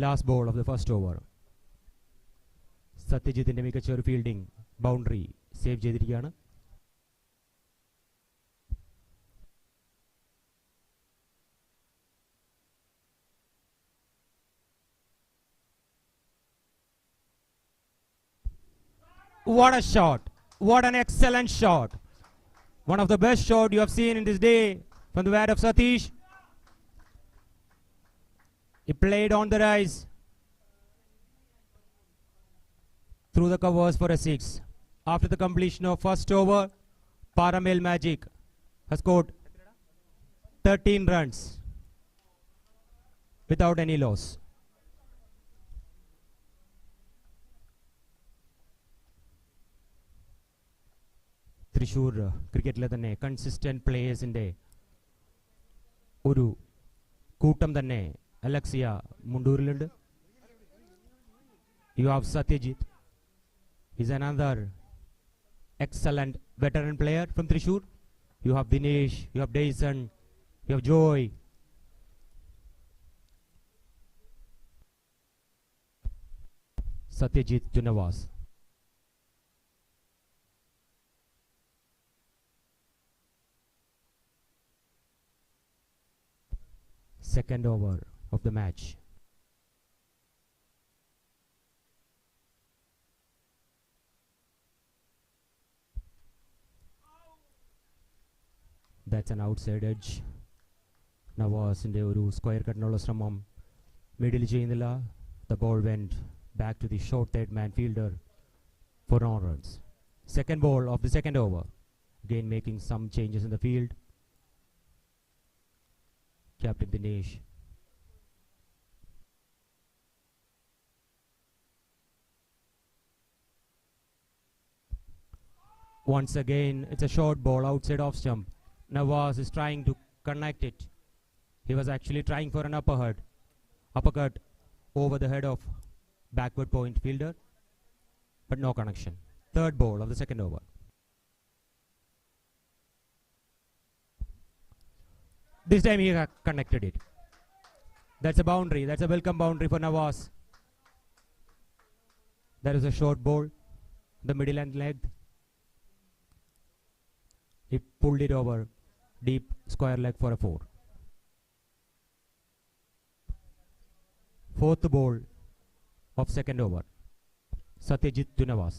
Last ball of the first over. സത്യജിത്തിന്റെ മികച്ച ഒരു fielding boundary save ചെയ്തിരിക്കുകയാണ്. What a shot! What an excellent shot! One of the best shots you have seen in this day from the bat of Satish. He played on the rise. through the covers for a 6. After the completion of first over, Paramel Magic has scored 13 runs without any loss. Thrissur ക്രിക്കറ്റിലെ തന്നെ consistent പ്ലേയേഴ്സിൻ്റെ ഒരു കൂട്ടം തന്നെ Alexia മുണ്ടൂരിലുണ്ട്. You have Satyajith, is another excellent veteran player from Thrissur. You have Dinesh, you have Dyson, you have Joy. Satyajit Tunavas. Second over of the match. That's an outside edge. നവാസിൻ്റെ ഒരു square കട്ടിനുള്ള ശ്രമം middle ചെയ്യുന്നില്ല. The ball went back to the short third man fielder for no runs. Second ball of the second over. Again making some changes in the field. Captain Dinesh. Once again, it's a short ball outside off stump. Nawaz is trying to connect it. He was actually trying for an uppercut over the head of backward point fielder, but no connection. Third ball of the second over. This time he connected it. That's a boundary. That's a welcome boundary for Nawaz. That is a short ball, the middle and leg. He pulled it over deep square leg for a 4. Fourth ball of second over. Satyajit Tunavas.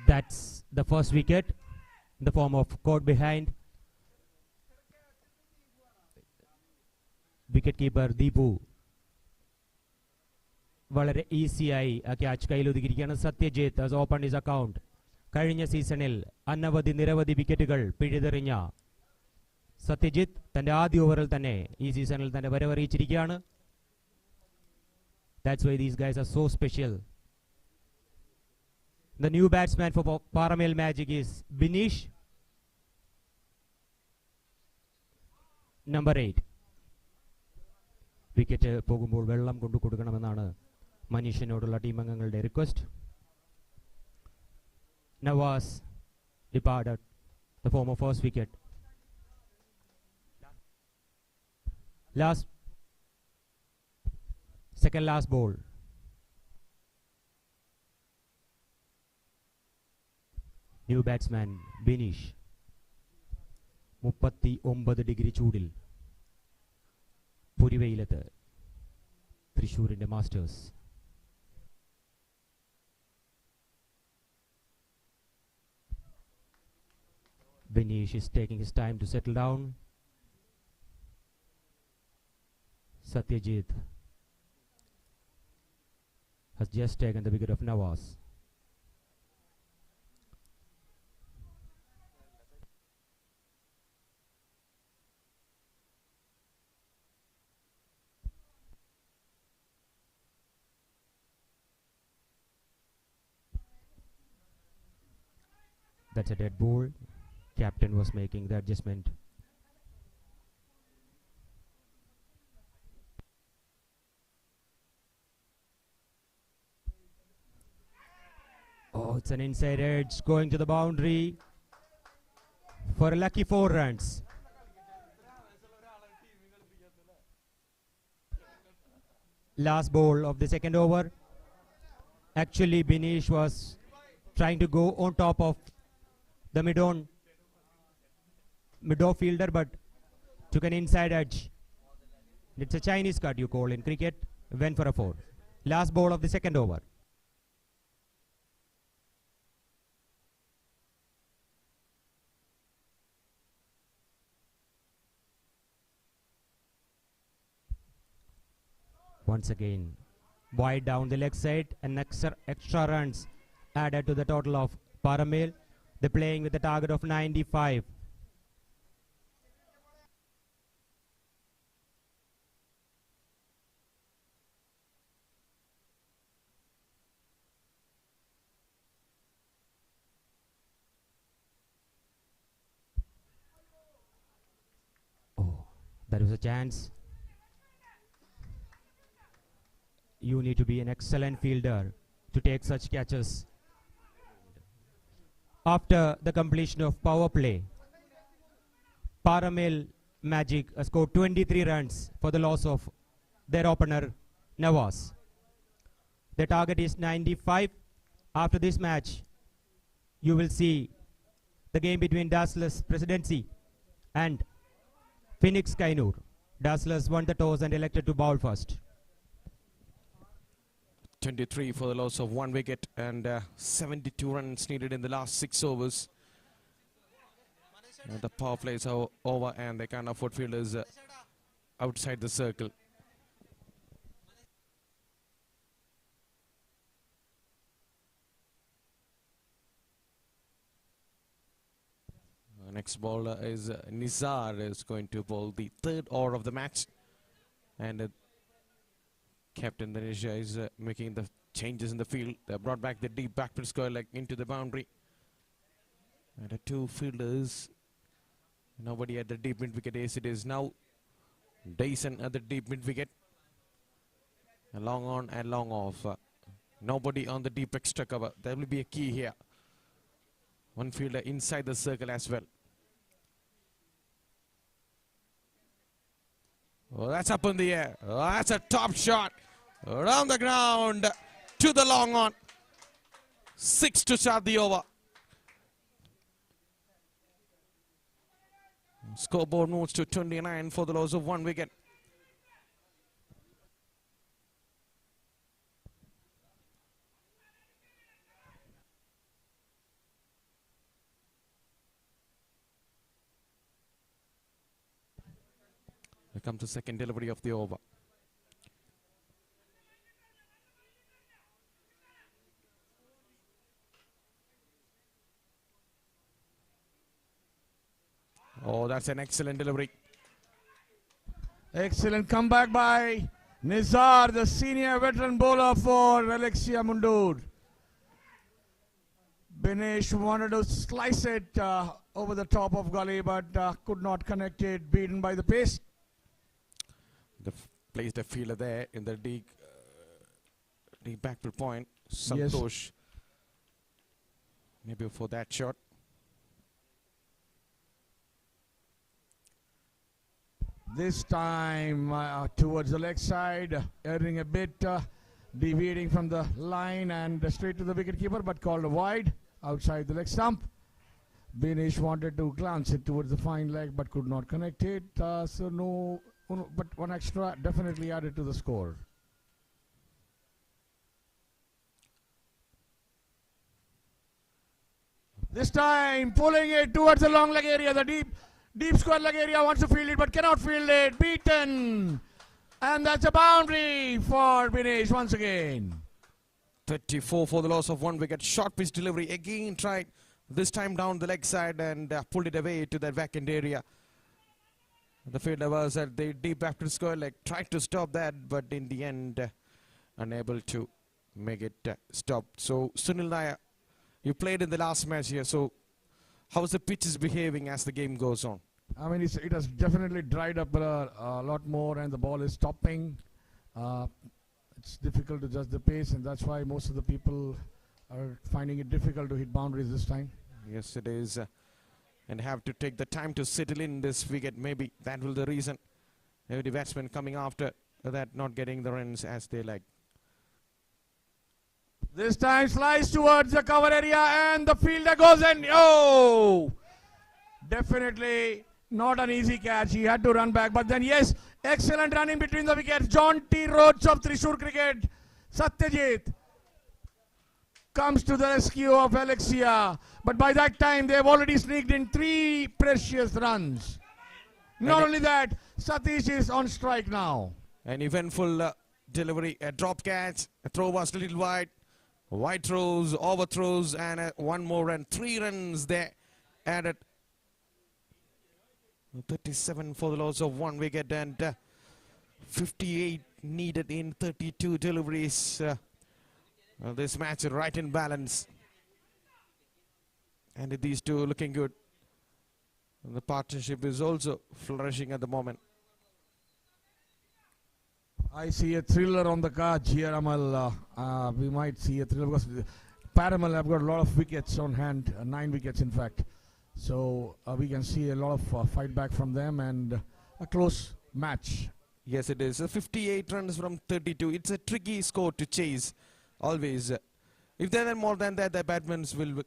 That's the first wicket in the form of caught behind. Wicket keeper Deepu വളരെ ഈസിയായി ആ catch കയ്യിലൊതുക്കിയിരിക്കുകയാണ്. Satyajith has opened his account. കഴിഞ്ഞ സീസണിൽ നിരവധി വിക്കറ്റുകൾ പിഴുതെറിഞ്ഞ സത്യജിത്ത് തന്റെ ആദ്യ ഓവറിൽ തന്നെ ഈ സീസണിൽ തന്നെ വരവറിയിച്ചിരിക്കുകയാണ്. That's why these guys are so special. The new batsman for Paramel Magic is Binish, number 8. വിക്കറ്റ് പോകുമ്പോൾ വെള്ളം കൊണ്ടു കൊടുക്കണമെന്നാണ് മനീഷിനോടുള്ള ടീം അംഗങ്ങളുടെ request. Nawaz departed the former first wicket. Second last ball. New batsman Binish. 39 degree ചൂടിൽ പുരിവെയിലത്ത് തൃശ്ശൂരിന്റെ masters. Binish is taking his time to settle down. Satyajit has just taken the wicket of Nawaz. That's a dead ball. Captain was making the adjustment. Oh, it's an inside edge going to the boundary for a lucky 4 runs. Last ball of the second over. Actually, Binish was trying to go on top of the mid-off fielder, but took an inside edge. It's a Chinese cut you call in cricket. Went for a 4. Last ball of the second over. Once again, wide down the leg side, and extra runs added to the total of Paramel. They're playing with a target of 95. Oh, there is a chance. You need to be an excellent fielder to take such catches. After the completion of power play, Paramel Magic scored 23 runs for the loss of their opener, Nawaz. The target is 95. After this match, you will see the game between Dazzlers Presidency and Phoenix Kainur. Dazzlers won the toss and elected to bowl first. 23 for the loss of 1 wicket, and 72 runs needed in the last 6 overs. The power plays are over and they can't afford fielders outside the circle. Next bowler is Nizar, is going to bowl the 3rd over of the match, and Captain Danisha is making the changes in the field. They brought back the deep backward square leg into the boundary. And the 2 fielders, nobody at the deep mid wicket as it is now. Dyson at the deep mid wicket. Long on and long off. Nobody on the deep extra cover. There will be a key here. One fielder inside the circle as well. Oh, that's up in the air. Oh, that's a top shot. Around the ground to the long on. 6 to start the over. Scoreboard moves to 29 for the loss of 1 wicket. Here comes the second delivery of the over. Oh, that's an excellent delivery. Excellent comeback by Nizar, the senior veteran bowler for Alaxiya Mundur. Binesh wanted to slice it over the top of gully, but could not connect it, beaten by the pace. Placed a fielder there in the deep backward point. Santosh. Yes. Maybe for that shot. This time towards the leg side, erring a bit, deviating from the line and straight to the wicketkeeper, but called wide outside the leg stump. Binesh wanted to glance it towards the fine leg, but could not connect it. So no, but one extra definitely added to the score. This time pulling it towards the long leg area, the deep square leg area, wants to field it but cannot field it, beaten, and that's a boundary for Binesh once again. 34 for the loss of 1 wicket. Short pitch delivery again, tried this time down the leg side and pulled it away to that vacant area. The fielder was at the deep backward square leg, tried to stop that, but in the end unable to make it stop. So Sunil Nair, you played in the last match here, so how's the pitch is behaving as the game goes on? I mean, it has definitely dried up a lot more, and the ball is stopping. It's difficult to judge the pace, and that's why most of the people are finding it difficult to hit boundaries this time. Yes, it is. And have to take the time to settle in this wicket. Maybe that will the reason. Maybe the batsmen coming after that, not getting the runs as they like. This time slice towards the cover area, and the fielder goes in. Oh! Definitely not an easy catch. He had to run back. But then, yes, excellent run in between the wickets. John T. Rhodes of Thrissur Cricket Satyajit comes to the rescue of Alexia, but by that time they have already sneaked in 3 precious runs. Not only that, Satish is on strike now. An eventful delivery, a drop catch, a throw was a little wide, wide throws, overthrows, and one more run. 3 runs there added. 37 for the loss of 1 wicket and 58 needed in 32 deliveries. This match right in balance. And these two looking good. And the partnership is also flourishing at the moment. I see a thriller on the cards here, Amal. We might see a thriller because Paramel have got a lot of wickets on hand, 9 wickets in fact. So we can see a lot of fight back from them and a close match. Yes, it is. 58 runs from 32. It's a tricky score to chase, always. If there are more than that, the batsmen will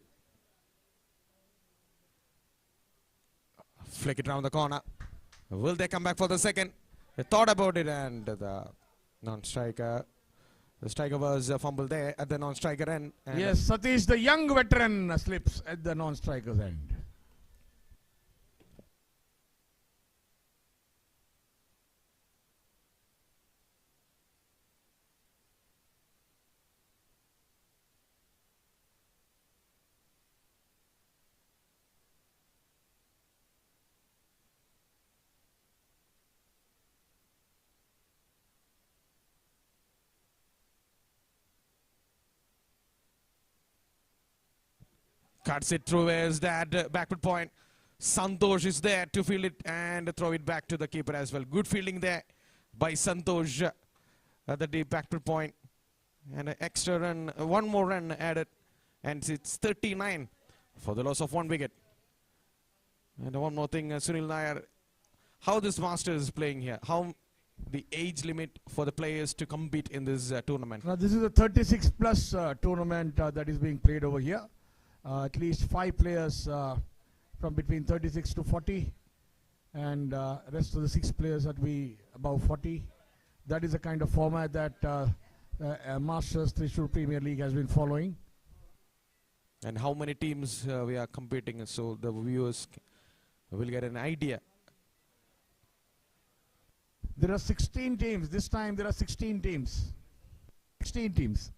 flick it around the corner. Will they come back for the second? They thought about it and the non-striker, the striker was fumbled there at the non-striker end. Yes, Satish, the young veteran, slips at the non-striker's end. Cuts it through as that backward point. Santosh is there to field it and throw it back to the keeper as well. Good fielding there by Santosh at the deep backward point. And an extra run, one more run added. And it's 39 for the loss of 1 wicket. And one more thing, Sunil Nair, how this master is playing here. How the age limit for the players to compete in this tournament. Now this is a 36 plus tournament that is being played over here. At least 5 players from between 36 to 40 and rest of the 6 players that be above 40. That is the kind of format that Masters Thrissur Premier League has been following. And how many teams we are competing, so the viewers will get an idea. There are 16 teams. This time there are 16 teams. 16 teams.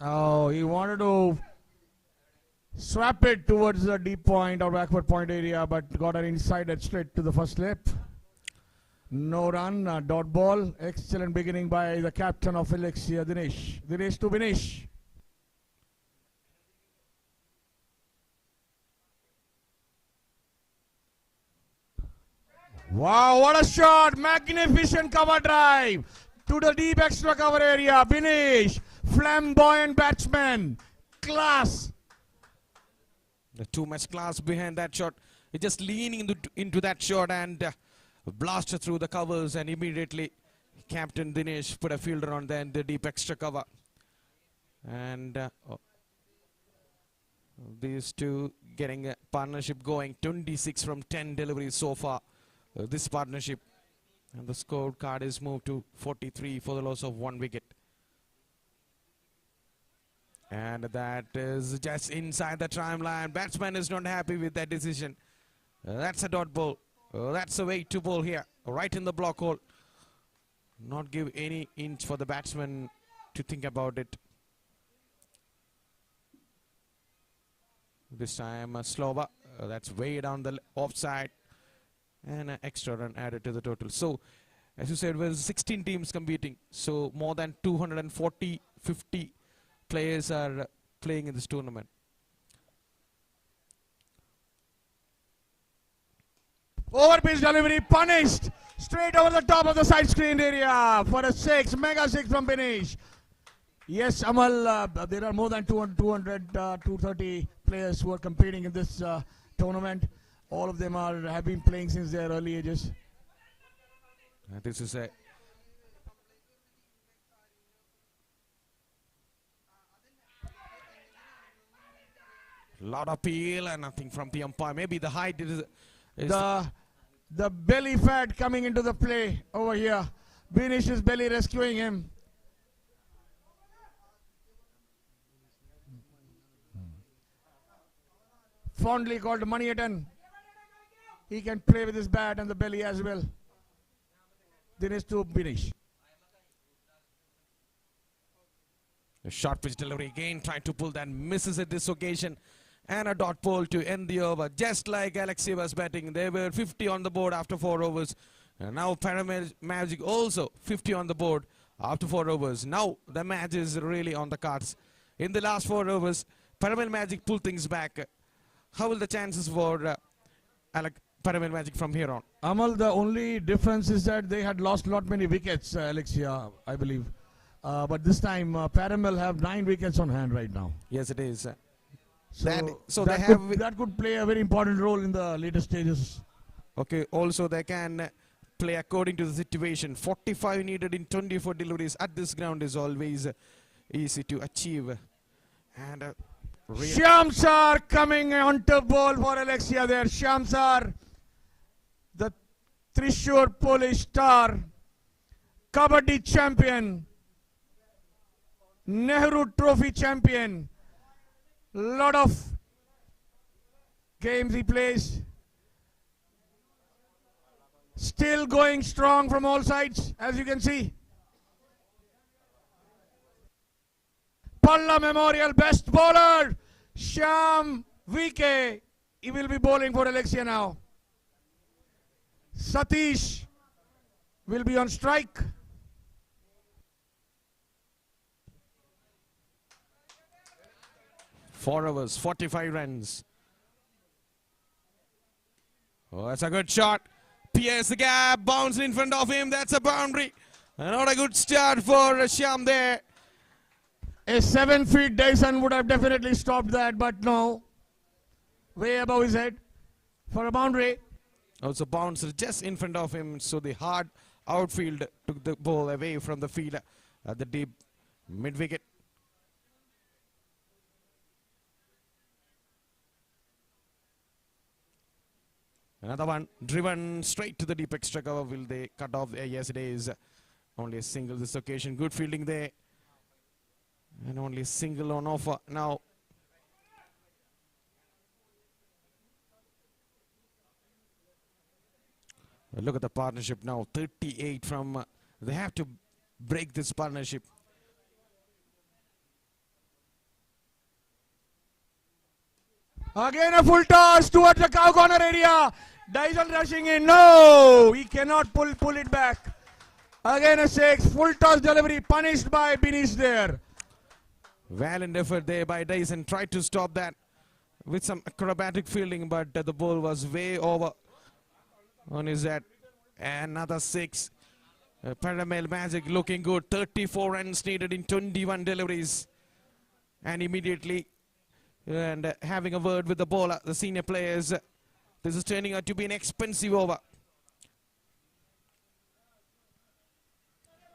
Oh, he wanted to swap it towards the deep point or backward point area, but got an inside edge straight to the first slip. No run, dot ball. Excellent beginning by the captain of Alexia, Dinesh. Dinesh to Vinesh. Wow, what a shot! Magnificent cover drive to the deep extra cover area. Vinesh, flamboyant batsman, class. The too much class behind that shot. It's just leaning into that shot and blasted through the covers, and immediately Captain Dinesh put a fielder on there in the deep extra cover. And these two getting a partnership going. 26 from 10 deliveries so far. This partnership, and the scorecard is moved to 43 for the loss of 1 wicket. And that is just inside the trimline. Batsman is not happy with that decision. That's a dot ball. That's a way to bowl here, right in the block hole. Not give any inch for the batsman to think about it. This time a slower. That's way down the offside. And an extra run added to the total. So, as you said, there were 16 teams competing. So, more than 240, 50 players are playing in this tournament. Over-pitch delivery punished. Straight over the top of the side screen area for a 6. Mega 6 from Vinesh. Yes, Amal, there are more than 200, 230 players who are competing in this tournament. All of them have been playing since their early ages. This is a lot of appeal and nothing from the umpire. Maybe the height is the belly fat coming into the play over here. Binish's belly rescuing him. Fondly called Maniatan. He can play with his bat and the belly as well. Dinesh to Binish. A short pitch delivery again, trying to pull that, misses at this occasion. And a dot ball to end the over. Just like Alexia was batting, they were 50 on the board after 4 overs. And now Paramel Magic also 50 on the board after 4 overs. Now the match is really on the cards. In the last 4 overs, Paramel Magic pulled things back. How will the chances for Paramel Magic from here on? Amal, the only difference is that they had lost many wickets, Alexia, I believe. But this time, Paramel have 9 wickets on hand right now. Yes, it is. That could play a very important role in the later stages. Okay, also they can play according to the situation. 45 needed in 24 deliveries at this ground is always easy to achieve. And Shamsar coming onto ball for Alexia there. Shamsar, the Thrissur Polish star, Kabaddi champion, Nehru Trophy champion. Lot of games he plays. Still going strong from all sides, as you can see. Palla Memorial Best Bowler, Shyam VK. He will be bowling for Alexia now. Satish will be on strike. Four overs, 45 runs. Oh, that's a good shot. Pierce the gap, bounce in front of him. That's a boundary. Not a good start for Shyam there. A 7 feet Dyson would have definitely stopped that, but no. Way above his head for a boundary. Also bounced just in front of him, so the hard outfield took the ball away from the field at the deep mid-wicket. Another one driven straight to the deep extra cover. Will they cut off? Yes, it is. Only a single this occasion. Good fielding there. And only a single on offer now. Look at the partnership now. 38 from. They have to break this partnership. Again a full toss towards the cow corner area. Dyson rushing in. No, he cannot pull it back. Again a 6. Full toss delivery punished by Binish there. Valiant effort there by Dyson. Tried to stop that with some acrobatic fielding, but the ball was way over on his head. Another 6. Paramel Magic looking good. 34 runs needed in 21 deliveries. And immediately having a word with the bowler, the senior players. This is turning out to be an expensive over.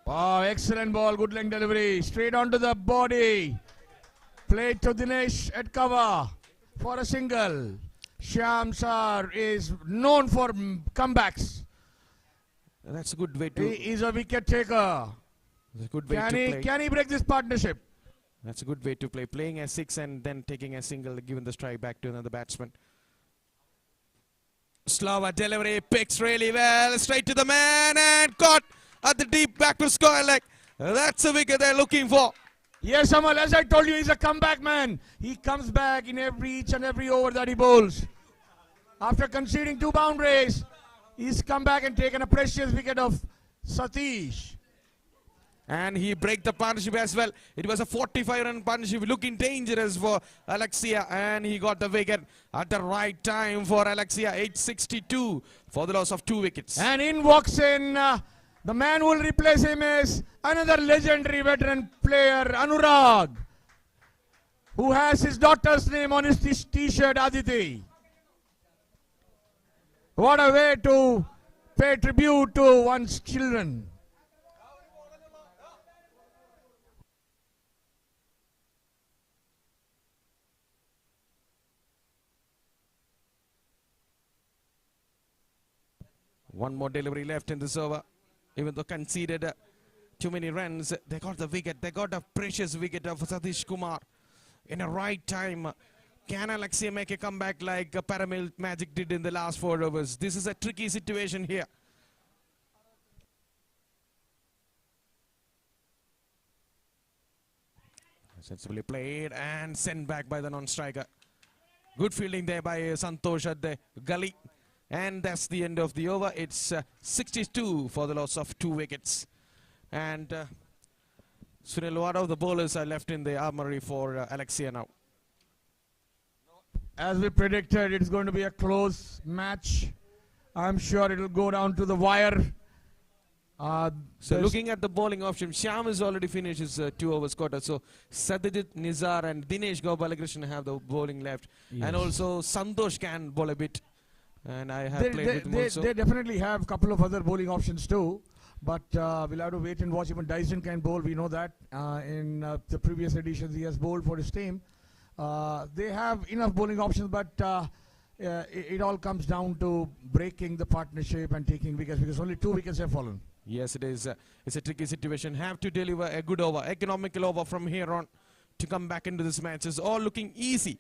Wow, excellent ball, good length delivery. Straight onto the body. Played to Dinesh at cover for a single. Shamsar is known for comebacks. That's a good way to... He is a wicket taker. That's a good way to play. Can he break this partnership? That's a good way to play. Playing a 6 and then taking a single, giving the strike back to another batsman. Slower delivery, picks really well. Straight to the man and caught at the deep back to square leg. That's a wicket they're looking for. Yes, Amal, as I told you, he's a comeback man. He comes back in each and every over that he bowls. After conceding 2 boundaries, he's come back and taken a precious wicket of Satish. And he break the partnership as well. It was a 45-run partnership, looking dangerous for Alexia, and he got the wicket at the right time for Alexia. 862 for the loss of 2 wickets. And in walks in the man who will replace him is another legendary veteran player, Anurag, who has his daughter's name on his t-shirt, Aditi. What a way to pay tribute to one's children. One more delivery left in this over. Even though conceded too many runs, they got the wicket. They got a precious wicket of Satish Kumar in a right time. Can Alexia make a comeback like Paramel Magic did in the last 4 overs? This is a tricky situation here. Sensibly played and sent back by the non-striker. Good fielding there by Santosh at the gully. And that's the end of the over. It's 62 for the loss of 2 wickets. And Sunil, what of the bowlers are left in the armory for Alexia now? As we predicted, it's going to be a close match. I'm sure it will go down to the wire. So looking at the bowling option, Shyam has already finished his 2 overs quota. So Satyajit, Nizar and Dinesh Gopalakrishnan have the bowling left. Yes. And also Santosh can bowl a bit. And I have played with him also. They definitely have a couple of other bowling options too. But we'll have to wait and watch. Even Dyson can bowl, we know that. In the previous editions he has bowled for his team. They have enough bowling options, but it all comes down to breaking the partnership and taking wickets, because only 2 wickets have fallen. Yes, it is. It's a tricky situation. Have to deliver a good over, economical over from here on to come back into this match. It's all looking easy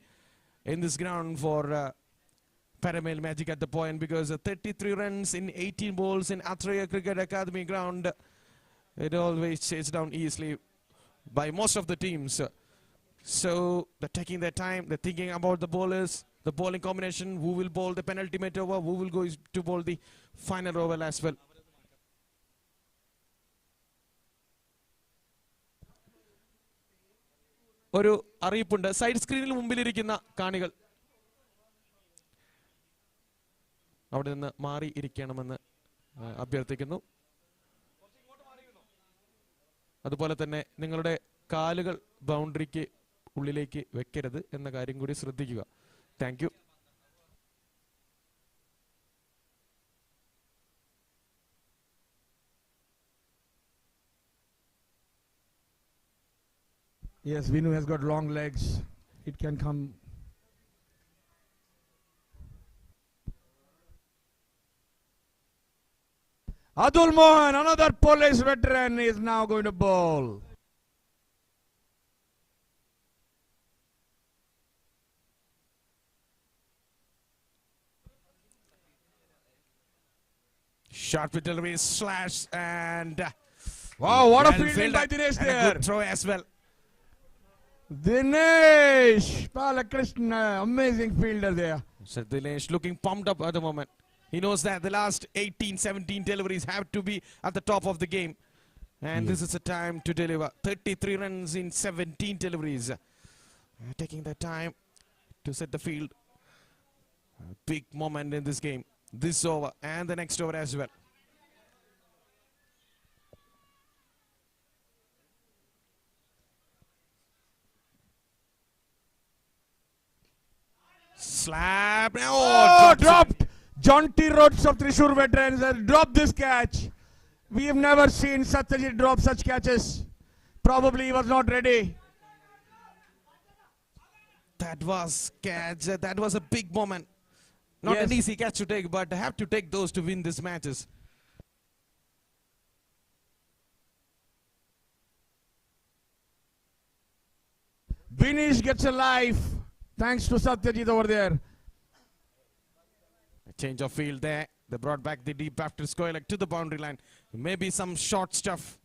in this ground for Paramel Magic at the point, because 33 runs in 18 balls in Atreya Cricket Academy ground. It always chases down easily by most of the teams. So they're taking their time. They're thinking about the bowlers, the bowling combination, who will bowl the penultimate over, who will go to bowl the final over as well. ഒരു അറിയിപ്പുണ്ട് side സ്ക്രീനിൽ മുമ്പിലിരിക്കുന്ന കാണികൾ അവിടെ നിന്ന് മാറി ഇരിക്കണമെന്ന് അഭ്യർത്ഥിക്കുന്നു. അതുപോലെ തന്നെ നിങ്ങളുടെ കാലുകൾ ബൗണ്ടറിക്ക് ഉള്ളിലേക്ക് വെക്കരുത് എന്ന കാര്യം കൂടി ശ്രദ്ധിക്കുക. Thank you. Yes, Vinu has got long legs. It can come. Adul Mohan, another Polish veteran, is now going to bowl. Short with delivery, slash, and wow, what a fielding by Dinesh there. A good throw as well. Dinesh Balakrishna, amazing fielder there. So Dinesh looking pumped up at the moment. He knows that the last 18, 17 deliveries have to be at the top of the game. And this is the time to deliver. 33 runs in 17 deliveries. Taking the time to set the field. A big moment in this game. This over and the next over as well. Slap. Oh, dropped. Jaunty Roads of Thrissur veterans has dropped this catch. We have never seen Satyajit drop such catches. Probably he was not ready. That was catch. That was a big moment. Not an easy catch to take, but have to take those to win these matches. Binish gets a life thanks to Satyajit over there. A change of field there. They brought back the deep after square leg to the boundary line. Maybe some short stuff.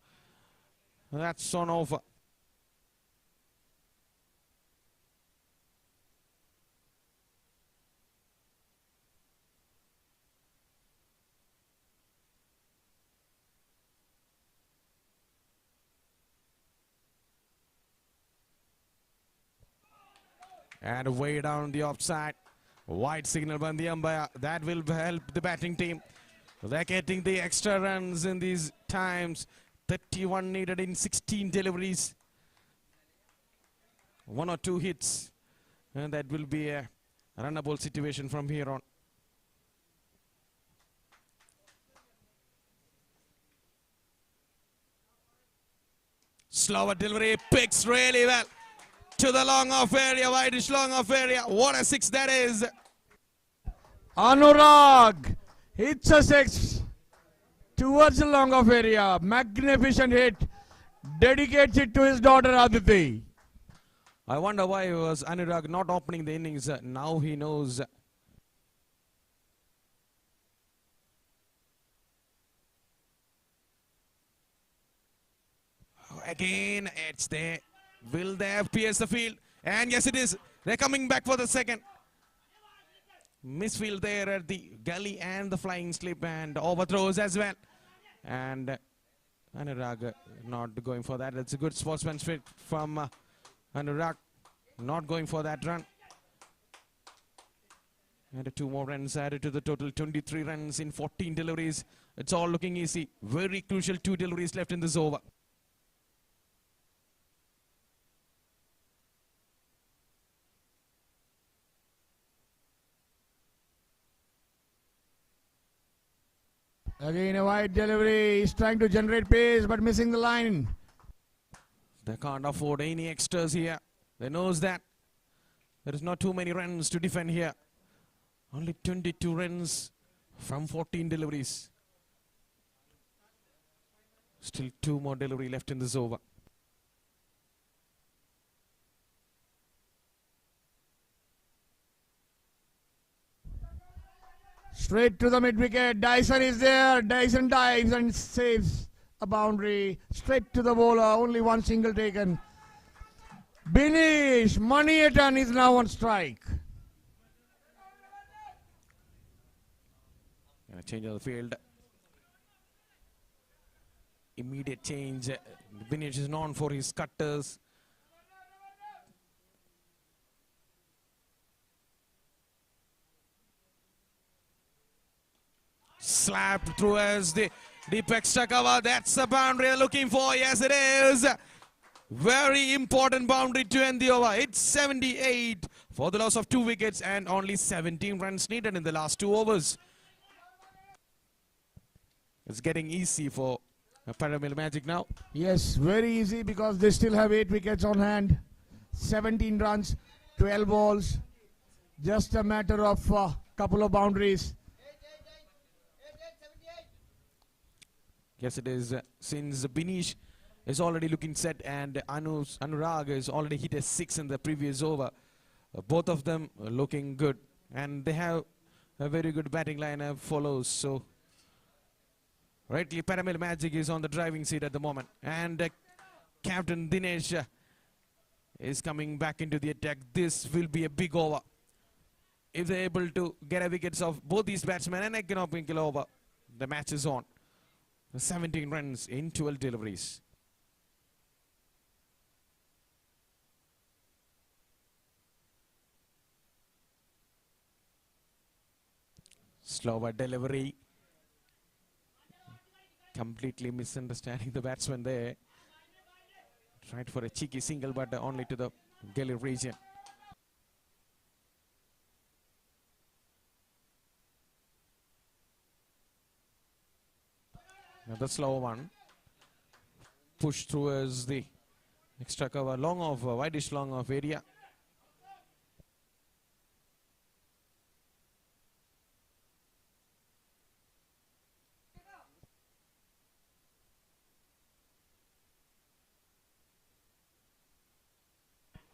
That's on over. And way down the offside. Wide signal by the umpire. That will help the batting team. They're getting the extra runs in these times. 31 needed in 16 deliveries. 1 or 2 hits. And that will be a runnable situation from here on. Slower delivery, picks really well to the long off area, wideish long off area. What a six that is. Anurag hits a six towards the long off area. Magnificent hit. Dedicates it to his daughter Aditi. I wonder why was Anurag not opening the innings. Now he knows. Again, it's there. Will they have pierced the field? And yes, it is. They're coming back for the second. Misfield there at the gully and the flying slip and overthrows as well. And Anurag not going for that. That's a good sportsmanship from Anurag. Not going for that run. And 2 more runs added to the total. 23 runs in 14 deliveries. It's all looking easy. Very crucial 2 deliveries left in this over. Again a wide delivery. He's trying to generate pace but missing the line. They can't afford any extras here. They knows that. There is not too many runs to defend here. Only 22 runs from 14 deliveries. Still 2 more delivery left in this over. Straight to the mid wicket. Dyson is there. Dyson dives and saves a boundary. Straight to the bowler. Only 1 single taken. Binish Maniatan is now on strike. Change of the field. Immediate change. Binish is known for his cutters. Slapped through as the deep extra cover. That's the boundary they're looking for. Yes, it is. Very important boundary to end the over. It's 78 for the loss of 2 wickets and only 17 runs needed in the last 2 overs. It's getting easy for Paramel Magic now. Yes, very easy because they still have 8 wickets on hand. 17 runs, 12 balls. Just a matter of a couple of boundaries. Yes, it is. Since Binish is already looking set and Anurag has already hit a 6 in the previous over. Both of them looking good. And they have a very good batting lineup follows. So, rightly, Paramel Magic is on the driving seat at the moment. And Captain Dinesh is coming back into the attack. This will be a big over. If they're able to get a wickets of both these batsmen and economical over, the match is on. 17 runs in 12 deliveries. Slower delivery. Completely misunderstanding the batsman there. Tried for a cheeky single, but only to the gully region. Another slow one. Push through as the extra cover, long off, wideish long off area.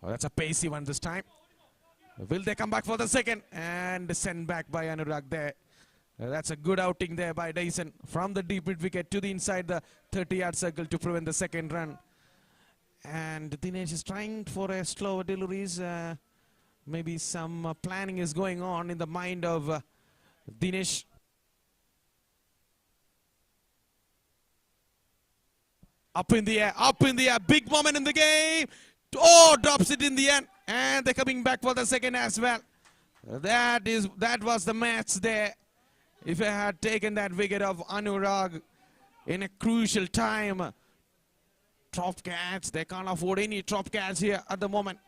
Oh, that's a pacey one this time. Will they come back for the second? And send back by Anurag there. That's a good outing there by Dyson from the deep mid wicket to the inside the 30-yard circle to prevent the second run. And Dinesh is trying for a slower deliveries. Maybe some planning is going on in the mind of Dinesh. Up in the air, big moment in the game. Oh, drops it in the end. And they're coming back for the second as well. That was the match there. If I had taken that wicket of Anurag in a crucial time. Drop catch, they can't afford any drop catch here at the moment.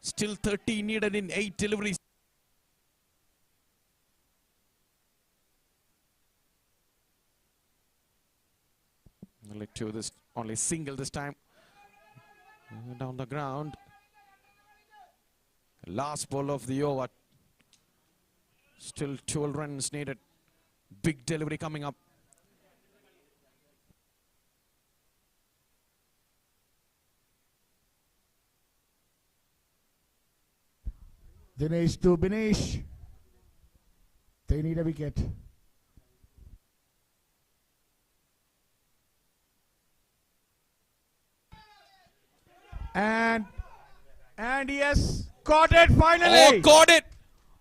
Still 30 needed in 8 deliveries. Only single this time. Down the ground. Last ball of the over. Still 12 runs needed. Big delivery coming up. Dinesh to Binesh. They need a wicket. And he has caught it finally. Oh, caught it!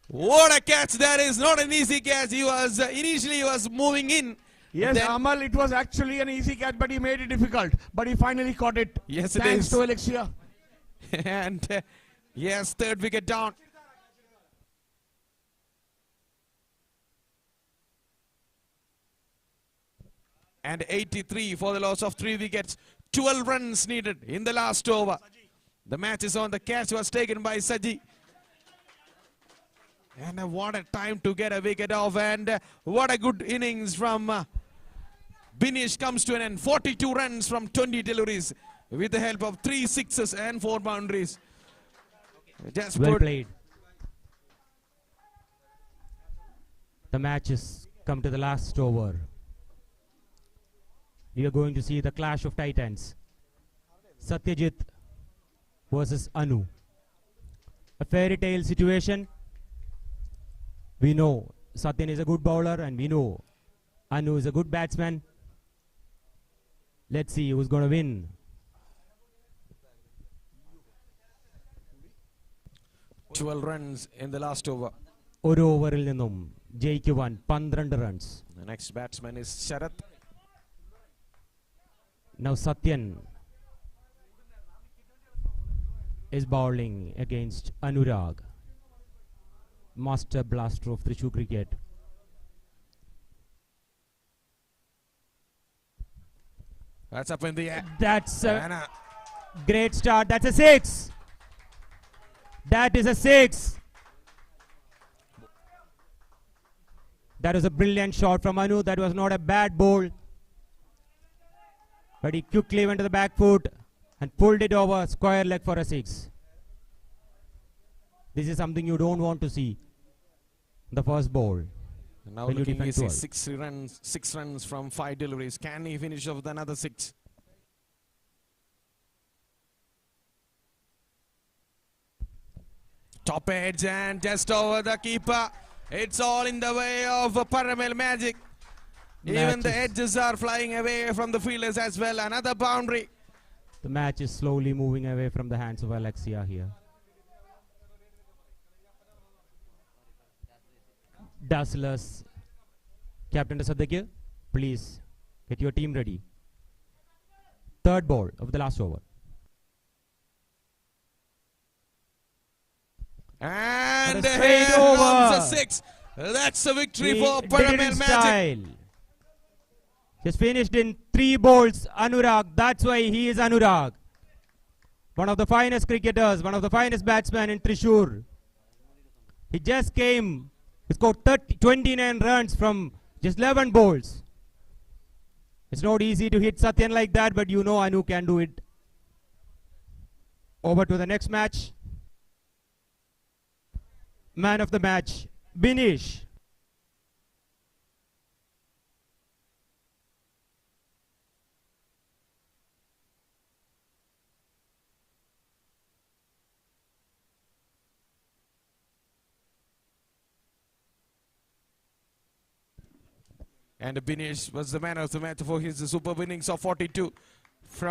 What a catch! That is not an easy catch. He was initially moving in. Yes, Amal, it was actually an easy catch, but he made it difficult. But he finally caught it. Yes, it Thanks is. to Alexia. And yes, third wicket down. And 83 for the loss of 3 wickets. 12 runs needed in the last over. The match is on. The catch was taken by Saji. And what a time to get a wicket off. And what a good innings from Binish comes to an end. 42 runs from 20 deliveries with the help of 3 sixes and 4 boundaries. Just Well played. The match has come to the last over. We are going to see the clash of titans. Satyajit versus Anu. A fairy tale situation. We know Satyan is a good bowler and we know Anu is a good batsman. Let's see who's going to win. Twelve runs in the last over. ഒരു ഓവറിൽ നിന്നും ജയിക്കുവാൻ 12 runs. The next batsman is Sharath. Now Satyan is bowling against Anurag, master blaster of Thrissur cricket. That's up in the air. That's a great start. That's a 6. That is a 6. That was a brilliant shot from Anu. That was not a bad bowl. But he quickly went to the back foot and pulled it over square leg for a 6. This is something you don't want to see. The first bowl. Now looking easy, 6 runs from 5 deliveries. Can he finish off with another 6? Top edge and just over the keeper. It's all in the way of Paramel magic. Even the edges are flying away from the fielders as well. Another boundary. The match is slowly moving away from the hands of Alexia here. Dazzlers. Captain Sadhya, please get your team ready. Third ball of the last over. And straight here over. comes a 6. That's a victory for Paramel magic. Just finished in 3 balls. Anurag. That's why he is Anurag. One of the finest cricketers, one of the finest batsmen in Thrissur. He just came. He scored 29 runs from just 11 balls. It's not easy to hit Satyan like that, but you know Anu can do it. Over to the next match. Man of the match, Binish. And Binish was the man of the match for his superb innings of 42 from